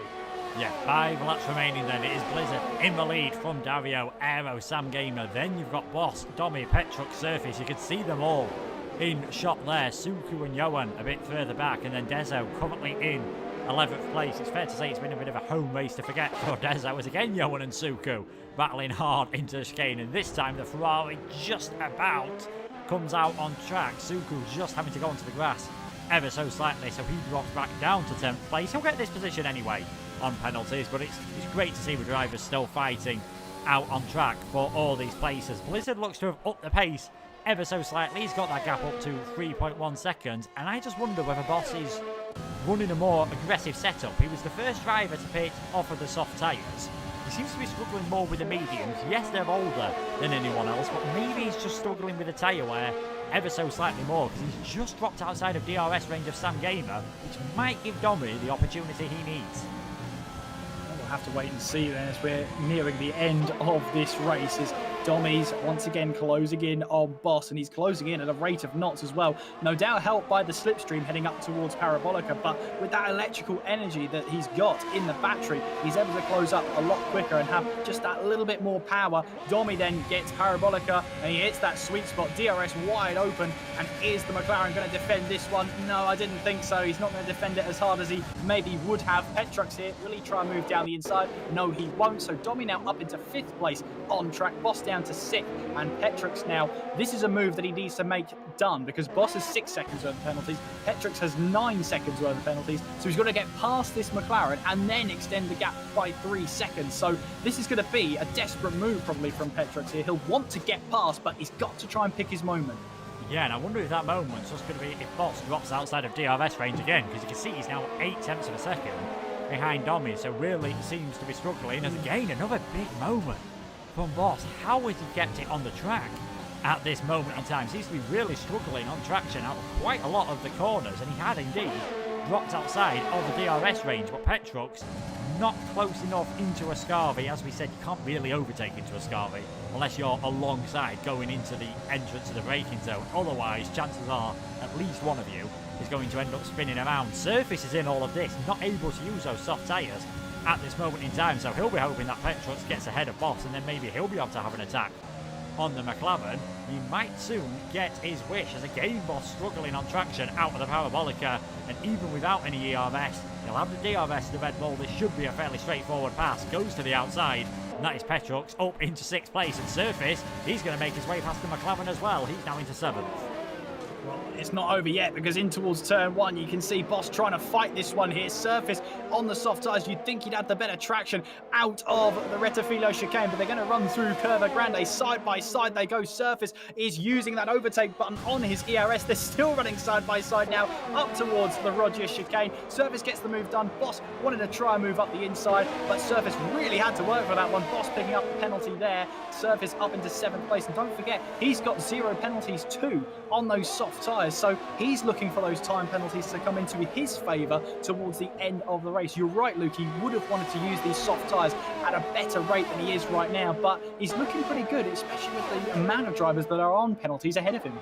B: Yeah, 5 laps remaining then. It is Blizzard in the lead from Dario, Aero, Sam Gamer. Then you've got Boss, Domi, Petrux, Surface. You can see them all in shot there. Suku and Johan a bit further back. And then Dezo currently in 11th place. It's fair to say it's been a bit of a home race to forget for Dezo. As again, Johan and Suku battling hard into the chicane. And this time the Ferrari just about comes out on track. Suku just having to go onto the grass ever so slightly. So he drops back down to 10th place. He'll get this position anyway on penalties, but it's great to see the drivers still fighting out on track for all these places. Blizzard looks to have upped the pace ever so slightly. He's got that gap up to 3.1 seconds, and I just wonder whether Boss is running a more aggressive setup. He was the first driver to pit off of the soft tyres. He seems to be struggling more with the mediums. Yes, they're older than anyone else, but maybe he's just struggling with the tyre wear ever so slightly more, because he's just dropped outside of DRS range of Sam Gamer, which might give Domi the opportunity he needs.
C: We'll have to wait and see then as we're nearing the end of this race. As Domi's once again closing in on Boss, and he's closing in at a rate of knots as well. No doubt helped by the slipstream heading up towards Parabolica, but with that electrical energy that he's got in the battery, he's able to close up a lot quicker and have just that little bit more power. Domi then gets Parabolica and he hits that sweet spot. DRS wide open, and is the McLaren going to defend this one? No, I didn't think so. He's not going to defend it as hard as he maybe would have. Petrux here, will he try and move down the inside? No, he won't. So Domi now up into 5th place on track. Boss down to 6th, and Petrux now, this is a move that he needs to make done, because Boss has 6 seconds worth of penalties, Petrux has 9 seconds worth of penalties, so he's got to get past this McLaren and then extend the gap by 3 seconds. So this is going to be a desperate move probably from Petrux here. He'll want to get past, but he's got to try and pick his moment.
B: Yeah, and I wonder if that moment's just going to be if Boss drops outside of DRS range again, because you can see he's now 0.8 of a second behind Domi, so really seems to be struggling. As again, another big moment from Boss. How has he kept it on the track at this moment in time? Seems to be really struggling on traction out of quite a lot of the corners, and he had indeed dropped outside of the DRS range, but Petrux not close enough into a Scarvy. As we said, you can't really overtake into a Scarvy unless you're alongside going into the entrance of the braking zone. Otherwise, chances are at least one of you is going to end up spinning around. Surface is in all of this, not able to use those soft tyres at this moment in time, so he'll be hoping that Petrux gets ahead of Boss, and then maybe he'll be able to have an attack on the McLaren. He might soon get his wish, as again Boss struggling on traction out of the Parabolica, and even without any ERS, he'll have the DRS to the Red Bull. This should be a fairly straightforward pass. Goes to the outside, and that is Petrux up into 6th place, and Surface, he's going to make his way past the McLaren as well. He's now into 7th.
C: Well, it's not over yet, because in towards turn 1, you can see Boss trying to fight this one here. Surface on the soft tyres. You'd think he'd have the better traction out of the Rettifilo chicane, but they're going to run through Curva Grande. Side by side they go. Surface is using that overtake button on his ERS. They're still running side by side now up towards the Rogers chicane. Surface gets the move done. Boss wanted to try and move up the inside, but Surface really had to work for that one. Boss picking up the penalty there. Surface up into 7th place, and don't forget, he's got 0 penalties too on those soft tyres, so he's looking for those time penalties to come into his favour towards the end of the race. You're right, Luke, he would have wanted to use these soft tyres at a better rate than he is right now, but he's looking pretty good, especially with the amount of drivers that are on penalties ahead of him.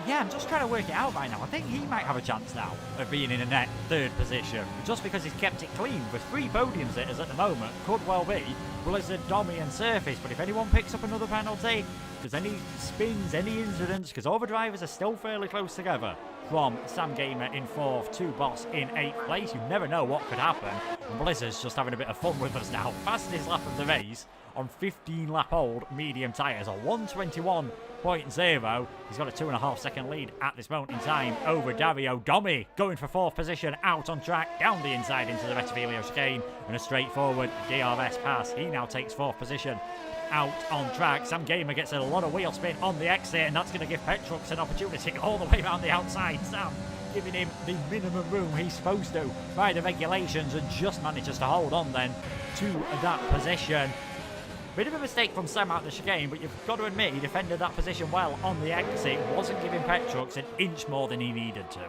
B: Yeah, I'm just trying to work it out right now. I think he might have a chance now of being in a net 3rd position, just because he's kept it clean. With 3 podium sitters at the moment, could well be Blizzard, Dommy and Surface, but if anyone picks up another penalty, there's any spins, any incidents, because all the drivers are still fairly close together, from Sam Gamer in 4th to Boss in 8th place. You never know what could happen, and Blizzard's just having a bit of fun with us now. Fastest lap of the race on 15-lap-old medium tyres, a 1:21.0. He's got a 2.5 second lead at this moment in time over Dario. Dommy going for 4th position, out on track, down the inside into the Rettifilo chicane, and a straightforward DRS pass. He now takes 4th position out on track. Sam Gamer gets a lot of wheel spin on the exit, and that's going to give Petrux an opportunity all the way around the outside. Sam giving him the minimum room he's supposed to by the regulations, and just manages to hold on then to that position. Bit of a mistake from Sam out the chicane, but you've got to admit he defended that position well on the exit. Wasn't giving Petrux an inch more than he needed to.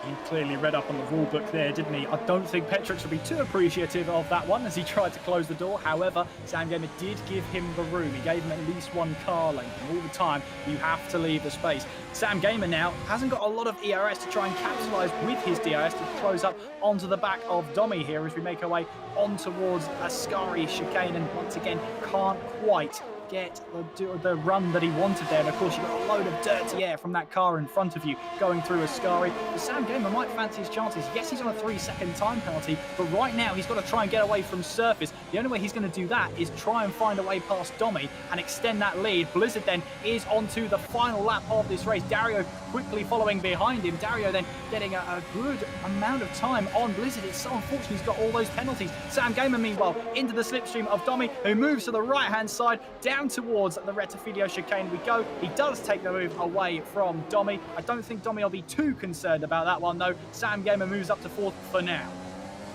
C: He clearly read up on the rule book there, didn't he? I don't think Petrux would be too appreciative of that one as he tried to close the door. However, Sam Gamer did give him the room. He gave him at least 1 car length, and all the time you have to leave the space. Sam Gamer now hasn't got a lot of ERS to try and capitalise with his DRS to close up onto the back of Dommy here as we make our way on towards Ascari chicane, and once again can't quite get the run that he wanted there. And of course, you've got a load of dirty air from that car in front of you going through Ascari. But Sam Gamer might fancy his chances. Yes, he's on a 3-second time penalty, but right now he's got to try and get away from Surface. The only way he's going to do that is try and find a way past Dommy and extend that lead. Blizzard then is onto the final lap of this race. Dario quickly following behind him. Dario then getting a good amount of time on Blizzard. It's so unfortunate he's got all those penalties. Sam Gamer, meanwhile, into the slipstream of Dommy, who moves to the right-hand side, down towards the Rettifilo chicane we go. He does take the move away from Dommy. I don't think Dommy will be too concerned about that one, though. Sam Gamer moves up to 4th for now.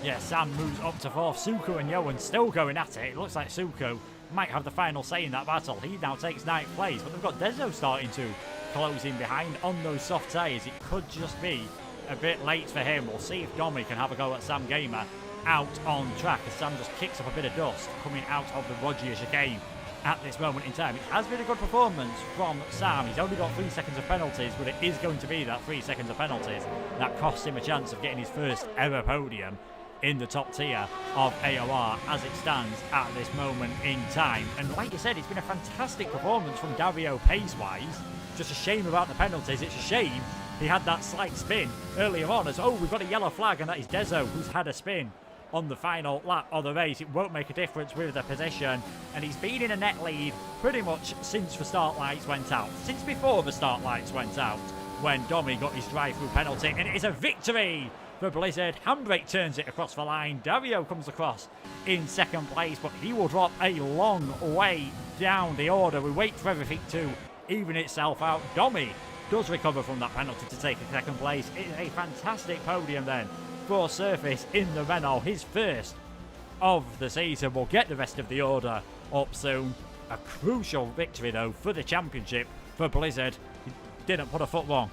B: Yeah, Sam moves up to 4th. Suku and Yohan still going at it. It looks like Suku might have the final say in that battle. He now takes 9th place, but they've got Dezo starting to close in behind on those soft tyres. It could just be a bit late for him. We'll see if Dommy can have a go at Sam Gamer out on track, as Sam just kicks up a bit of dust coming out of the Rogers chicane at this moment in time. It has been a good performance from Sam. He's only got 3 seconds of penalties, but it is going to be that 3 seconds of penalties that costs him a chance of getting his first ever podium in the top tier of AOR as it stands at this moment in time. And like you said, it's been a fantastic performance from Dario pace-wise. Just a shame about the penalties. It's a shame he had that slight spin earlier on as, oh, we've got a yellow flag, and that is Dezo who's had a spin on the final lap of the race. It won't make a difference with the position, and he's been in a net lead pretty much since the start lights went out. Since before the start lights went out, when Dommy got his drive-through penalty, and it is a victory for Blizzard. Handbrake turns it across the line. Dario comes across in 2nd place, but he will drop a long way down the order. We wait for everything to even itself out. Dommy does recover from that penalty to take 2nd place. It is a fantastic podium then for Surface in the Renault, his first of the season. Will get the rest of the order up soon. A crucial victory, though, for the championship for Blizzard. He didn't put a foot wrong.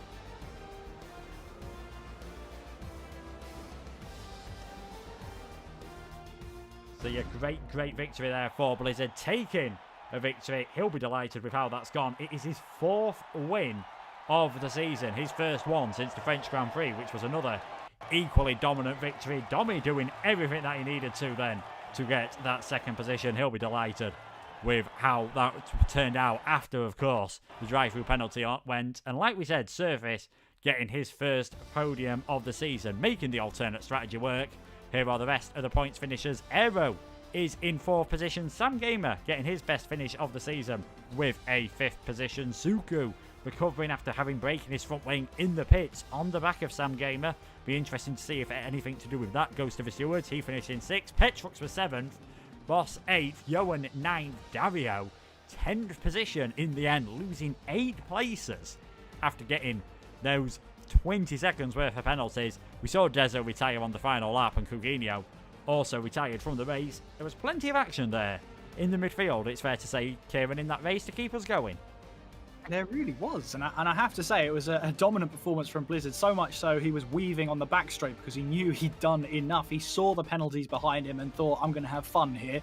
B: So yeah, great victory there for Blizzard, taking a victory. He'll be delighted with how that's gone. It is his 4th win of the season, his first one since the French Grand Prix, which was another equally dominant victory. Domi doing everything that he needed to then to get that 2nd position. He'll be delighted with how that turned out after, of course, the drive-through penalty went. And like we said, Surface getting his first podium of the season, making the alternate strategy work. Here are the rest of the points finishers. Aero is in 4th position. Sam Gamer getting his best finish of the season with a 5th position. Suku recovering after having broken his front wing in the pits on the back of Sam Gamer. Be interesting to see if anything to do with that goes to the stewards. He finished in 6th. Petrux was 7th. Boss 8th. Johan 9th. Dario 10th position in the end, losing 8 places after getting those 20 seconds worth of penalties. We saw Dezo retire on the final lap, and Coutinho also retired from the race. There was plenty of action there in the midfield, it's fair to say, Kieran, in that race to keep us going.
C: There really was, and I have to say it was a dominant performance from Blizzard, so much so he was weaving on the back straight because he knew he'd done enough. He saw the penalties behind him and thought, I'm going to have fun here.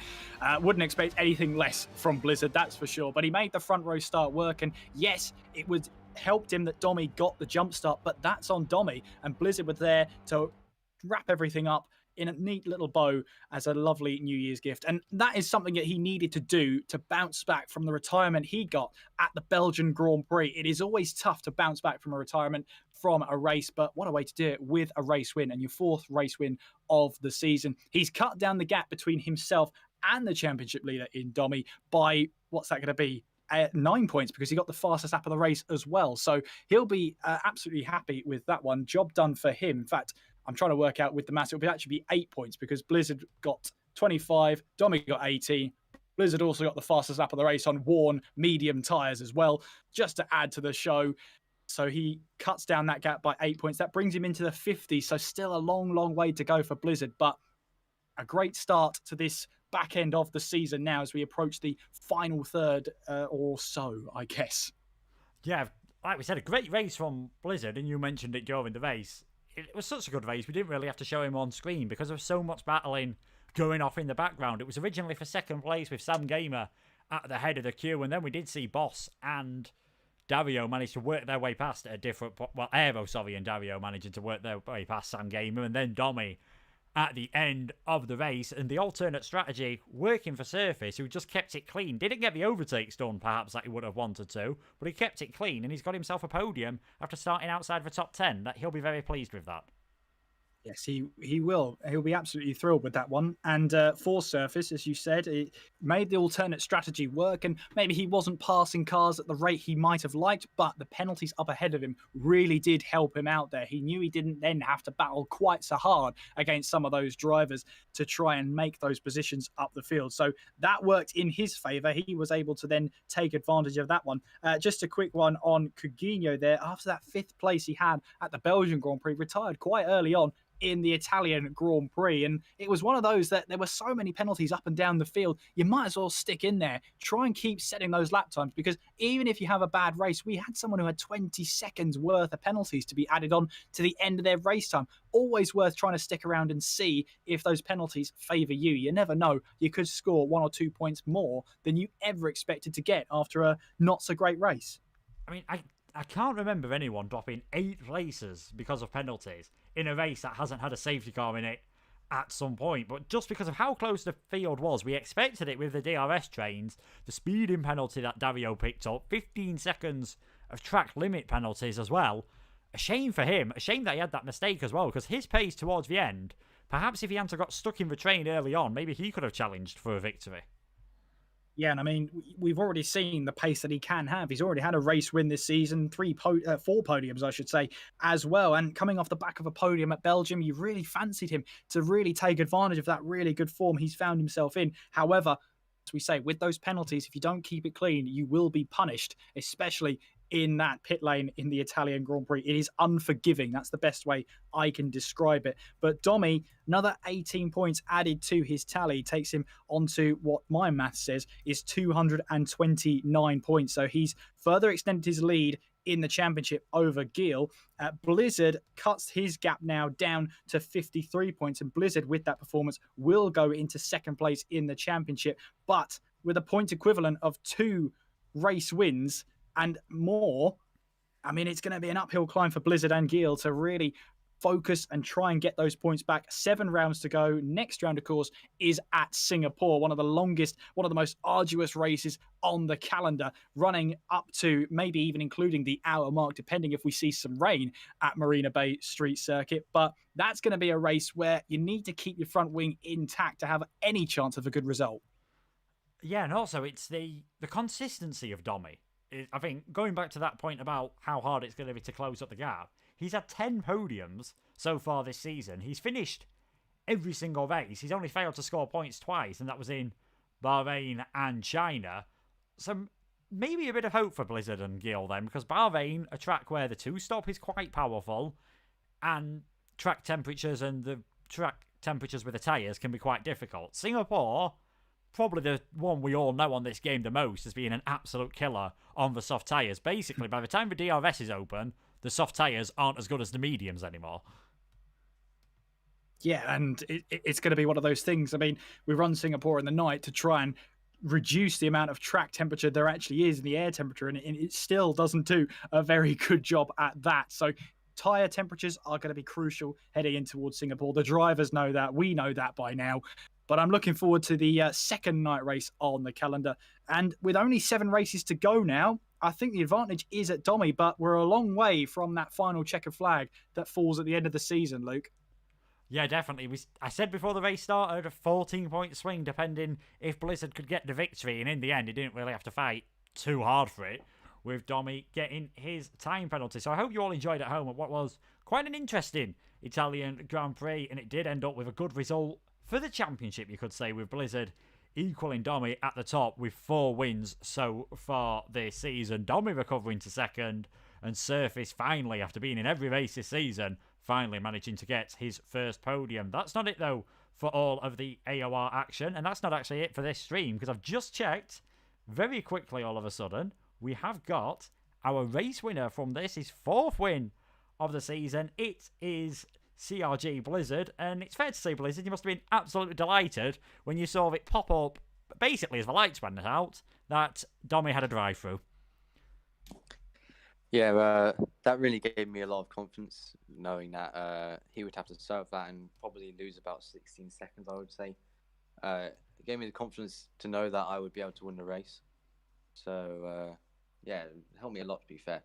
C: Wouldn't expect anything less from Blizzard, that's for sure, but he made the front row start work, and yes, it would helped him that Domi got the jump start, but that's on Domi, and Blizzard were there to wrap everything up in a neat little bow as a lovely New Year's gift. And that is something that he needed to do to bounce back from the retirement he got at the Belgian Grand Prix. It is always tough to bounce back from a retirement from a race, but what a way to do it with a race win, and your 4th race win of the season. He's cut down the gap between himself and the championship leader in Domi by, what's that going to be? 9 points, because he got the fastest lap of the race as well. So he'll be absolutely happy with that one. Job done for him. In fact, I'm trying to work out with the math. It'll actually be 8 points because Blizzard got 25, Domi got 18. Blizzard also got the fastest lap of the race on worn medium tyres as well, just to add to the show. So he cuts down that gap by 8 points. That brings him into the 50s. So still a long way to go for Blizzard, but a great start to this back end of the season now as we approach the final third or so, I guess.
B: Yeah, like we said, a great race from Blizzard, and you mentioned it during the race. It was such a good race, we didn't really have to show him on screen because there was so much battling going off in the background. It was originally for 2nd place with Sam Gamer at the head of the queue, and then we did see Boss and Dario manage to work their way past at a different... Well, Aero, and Dario managing to work their way past Sam Gamer, and then Domi at the end of the race, and the alternate strategy working for Surface, who just kept it clean. Didn't get the overtakes done, perhaps, that he would have wanted to, but he kept it clean, and he's got himself a podium after starting outside the top 10. That he'll be very pleased with that.
C: Yes, he will. He'll be absolutely thrilled with that one. And for Surface, as you said, it made the alternate strategy work, and maybe he wasn't passing cars at the rate he might have liked, but the penalties up ahead of him really did help him out there. He knew he didn't then have to battle quite so hard against some of those drivers to try and make those positions up the field. So that worked in his favour. He was able to then take advantage of that one. Just a quick one on Coutinho there. After that 5th place he had at the Belgian Grand Prix, retired quite early on in the Italian Grand Prix, and it was one of those that there were so many penalties up and down the field, you might as well stick in there, try and keep setting those lap times, because even if you have a bad race, we had someone who had 20 seconds worth of penalties to be added on to the end of their race time. Always worth trying to stick around and see if those penalties favour you. You never know, you could score 1 or 2 points more than you ever expected to get after a not so great race.
B: I mean, I can't remember anyone dropping 8 places because of penalties in a race that hasn't had a safety car in it at some point. But just because of how close the field was, we expected it with the DRS trains, the speeding penalty that Dario picked up, 15 seconds of track limit penalties as well. A shame for him. A shame that he had that mistake as well, because his pace towards the end, perhaps if he hadn't got stuck in the train early on, maybe he could have challenged for a victory.
C: Yeah, and I mean, we've already seen the pace that he can have. He's already had a race win this season, 4 podiums, I should say, as well. And coming off the back of a podium at Belgium, you really fancied him to really take advantage of that really good form he's found himself in. However, as we say, with those penalties, if you don't keep it clean, you will be punished, especially in that pit lane in the Italian Grand Prix. It is unforgiving. That's the best way I can describe it. But Domi, another 18 points added to his tally, takes him onto what my math says is 229 points. So he's further extended his lead in the championship over Gil. Blizzard cuts his gap now down to 53 points, and Blizzard, with that performance, will go into second place in the championship, but with a point equivalent of 2 race wins and more. I mean, it's going to be an uphill climb for Blizzard and Gil to really focus and try and get those points back. 7 rounds to go. Next round, of course, is at Singapore, one of the longest, one of the most arduous races on the calendar, running up to maybe even including the hour mark, depending if we see some rain at Marina Bay Street Circuit. But that's going to be a race where you need to keep your front wing intact to have any chance of a good result.
B: Yeah, and also it's the consistency of Domi. I think going back to that point about how hard it's going to be to close up the gap, he's had 10 podiums so far this season. He's finished every single race. He's only failed to score points twice, and that was in Bahrain and China. So maybe a bit of hope for Blizzard and Gil then, because Bahrain, a track where the two-stop is quite powerful, and track temperatures and the track temperatures with the tyres can be quite difficult. Singapore, probably the one we all know on this game the most as being an absolute killer on the soft tyres. Basically, by the time the DRS is open, the soft tyres aren't as good as the mediums anymore.
C: Yeah, and it's going to be one of those things. I mean, we run Singapore in the night to try and reduce the amount of track temperature there actually is in the air temperature, and it still doesn't do a very good job at that. So tyre temperatures are going to be crucial heading in towards Singapore. The drivers know that. We know that by now. But I'm looking forward to the second night race on the calendar. And with only 7 races to go now, I think the advantage is at Domi, but we're a long way from that final checkered flag that falls at the end of the season, Luke.
B: Yeah, definitely. I said before the race started, a 14-point swing, depending if Blizzard could get the victory. And in the end, he didn't really have to fight too hard for it, with Domi getting his time penalty. So I hope you all enjoyed at home at what was quite an interesting Italian Grand Prix. And it did end up with a good result for the championship, you could say, with Blizzard equaling Domi at the top with 4 wins so far this season. Domi recovering to second, and Surface finally, after being in every race this season, finally managing to get his first podium. That's not it, though, for all of the AOR action, and that's not actually it for this stream, because I've just checked very quickly all of a sudden. We have got our race winner from this, his 4th win of the season. It is CRG Blizzard, and it's fair to say, Blizzard, you must have been absolutely delighted when you saw it pop up, basically as the lights went out, that Domi had a drive-through.
D: Yeah, that really gave me a lot of confidence, knowing that he would have to serve that and probably lose about 16 seconds, I would say. It gave me the confidence to know that I would be able to win the race. So, yeah, it helped me a lot, to be fair.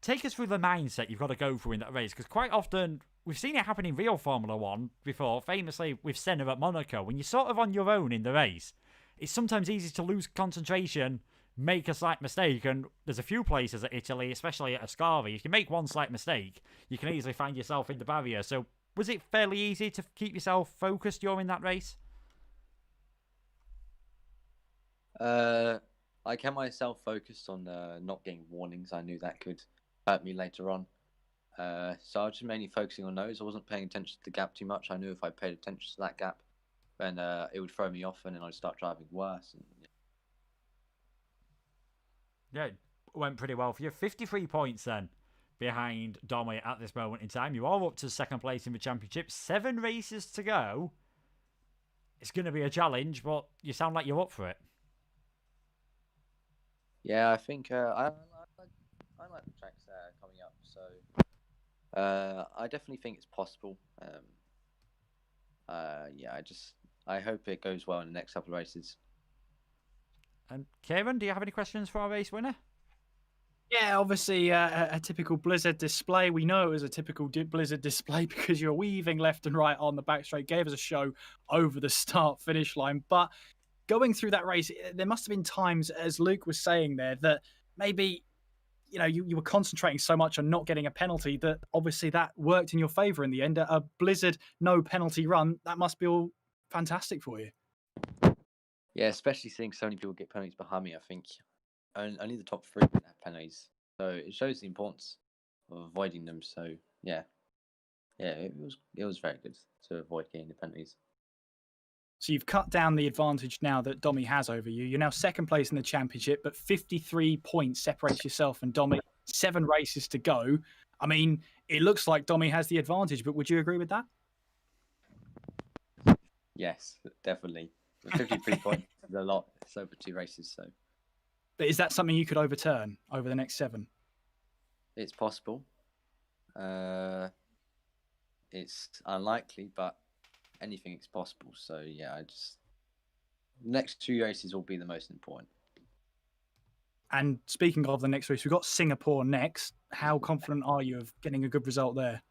B: Take us through the mindset you've got to go through in that race, because quite often we've seen it happen in real Formula 1 before, famously with Senna at Monaco. When you're sort of on your own in the race, it's sometimes easy to lose concentration, make a slight mistake, and there's a few places at Italy, especially at Ascari, if you make one slight mistake, you can easily find yourself in the barrier. So was it fairly easy to keep yourself focused during that race?
D: I kept myself focused on not getting warnings. I knew that could hurt me later on. So I was just mainly focusing on those. I wasn't paying attention to the gap too much. I knew if I paid attention to that gap, then it would throw me off, and then I'd start driving worse. And,
B: yeah, it went pretty well for you. 53 points then behind Domi at this moment in time. You are up to second place in the championship. 7 races to go. It's going to be a challenge, but you sound like you're up for it.
D: Yeah, I think I like the tracks coming up, so I definitely think it's possible. Yeah, I hope it goes well in the next couple of races.
B: And Kieran, do you have any questions for our race winner?
C: Yeah, obviously a typical Blizzard display. We know it was a typical Blizzard display because you're weaving left and right on the back straight. Gave us a show over the start-finish line. But going through that race, there must have been times, as Luke was saying there, that maybe you were concentrating so much on not getting a penalty that obviously that worked in your favour in the end. A Blizzard no penalty run, that must be all fantastic for you.
D: Yeah, especially seeing so many people get penalties behind me. I think only the top 3 have penalties. So it shows the importance of avoiding them. So yeah, it was very good to avoid getting the penalties.
C: So you've cut down the advantage now that Domi has over you. You're now second place in the championship, but 53 points separates yourself and Domi. 7 races to go. I mean, it looks like Domi has the advantage, but would you agree with that?
D: Yes, definitely. 53 points is a lot. It's over 2 races, so.
C: But is that something you could overturn over the next 7?
D: It's possible. It's unlikely, but anything is possible. So yeah, next 2 races will be the most important.
C: And speaking of the next race, we've got Singapore next. How confident are you of getting a good result there?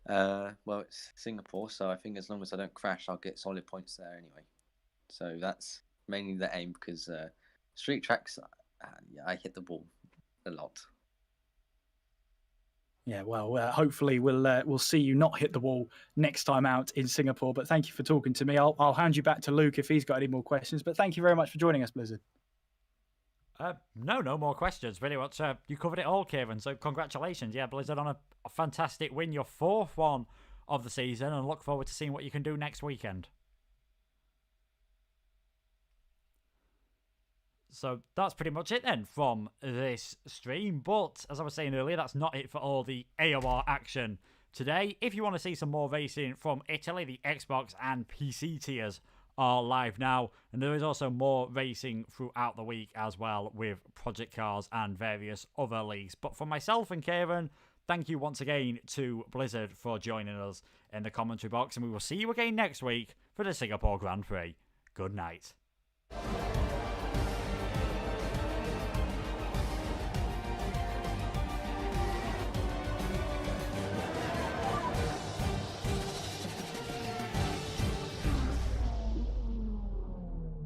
D: Well, it's Singapore, so I think as long as I don't crash, I'll get solid points there anyway. So that's mainly the aim, because street tracks, I hit the ball a lot. Yeah,
C: well, hopefully we'll see you not hit the wall next time out in Singapore. But thank you for talking to me. I'll hand you back to Luke if he's got any more questions. But thank you very much for joining us, Blizzard.
B: No more questions. Pretty much, you covered it all, Kieran. So congratulations, Blizzard, on a fantastic win, your 4th one of the season, and look forward to seeing what you can do next weekend. So that's pretty much it then from this stream. But as I was saying earlier, that's not it for all the AOR action today. If you want to see some more racing from Italy, the Xbox and PC tiers are live now, and there is also more racing throughout the week as well with Project Cars and various other leagues. But for myself and Kieran, thank you once again to Blizzard for joining us in the commentary box, and we will see you again next week for the Singapore Grand Prix. Good night.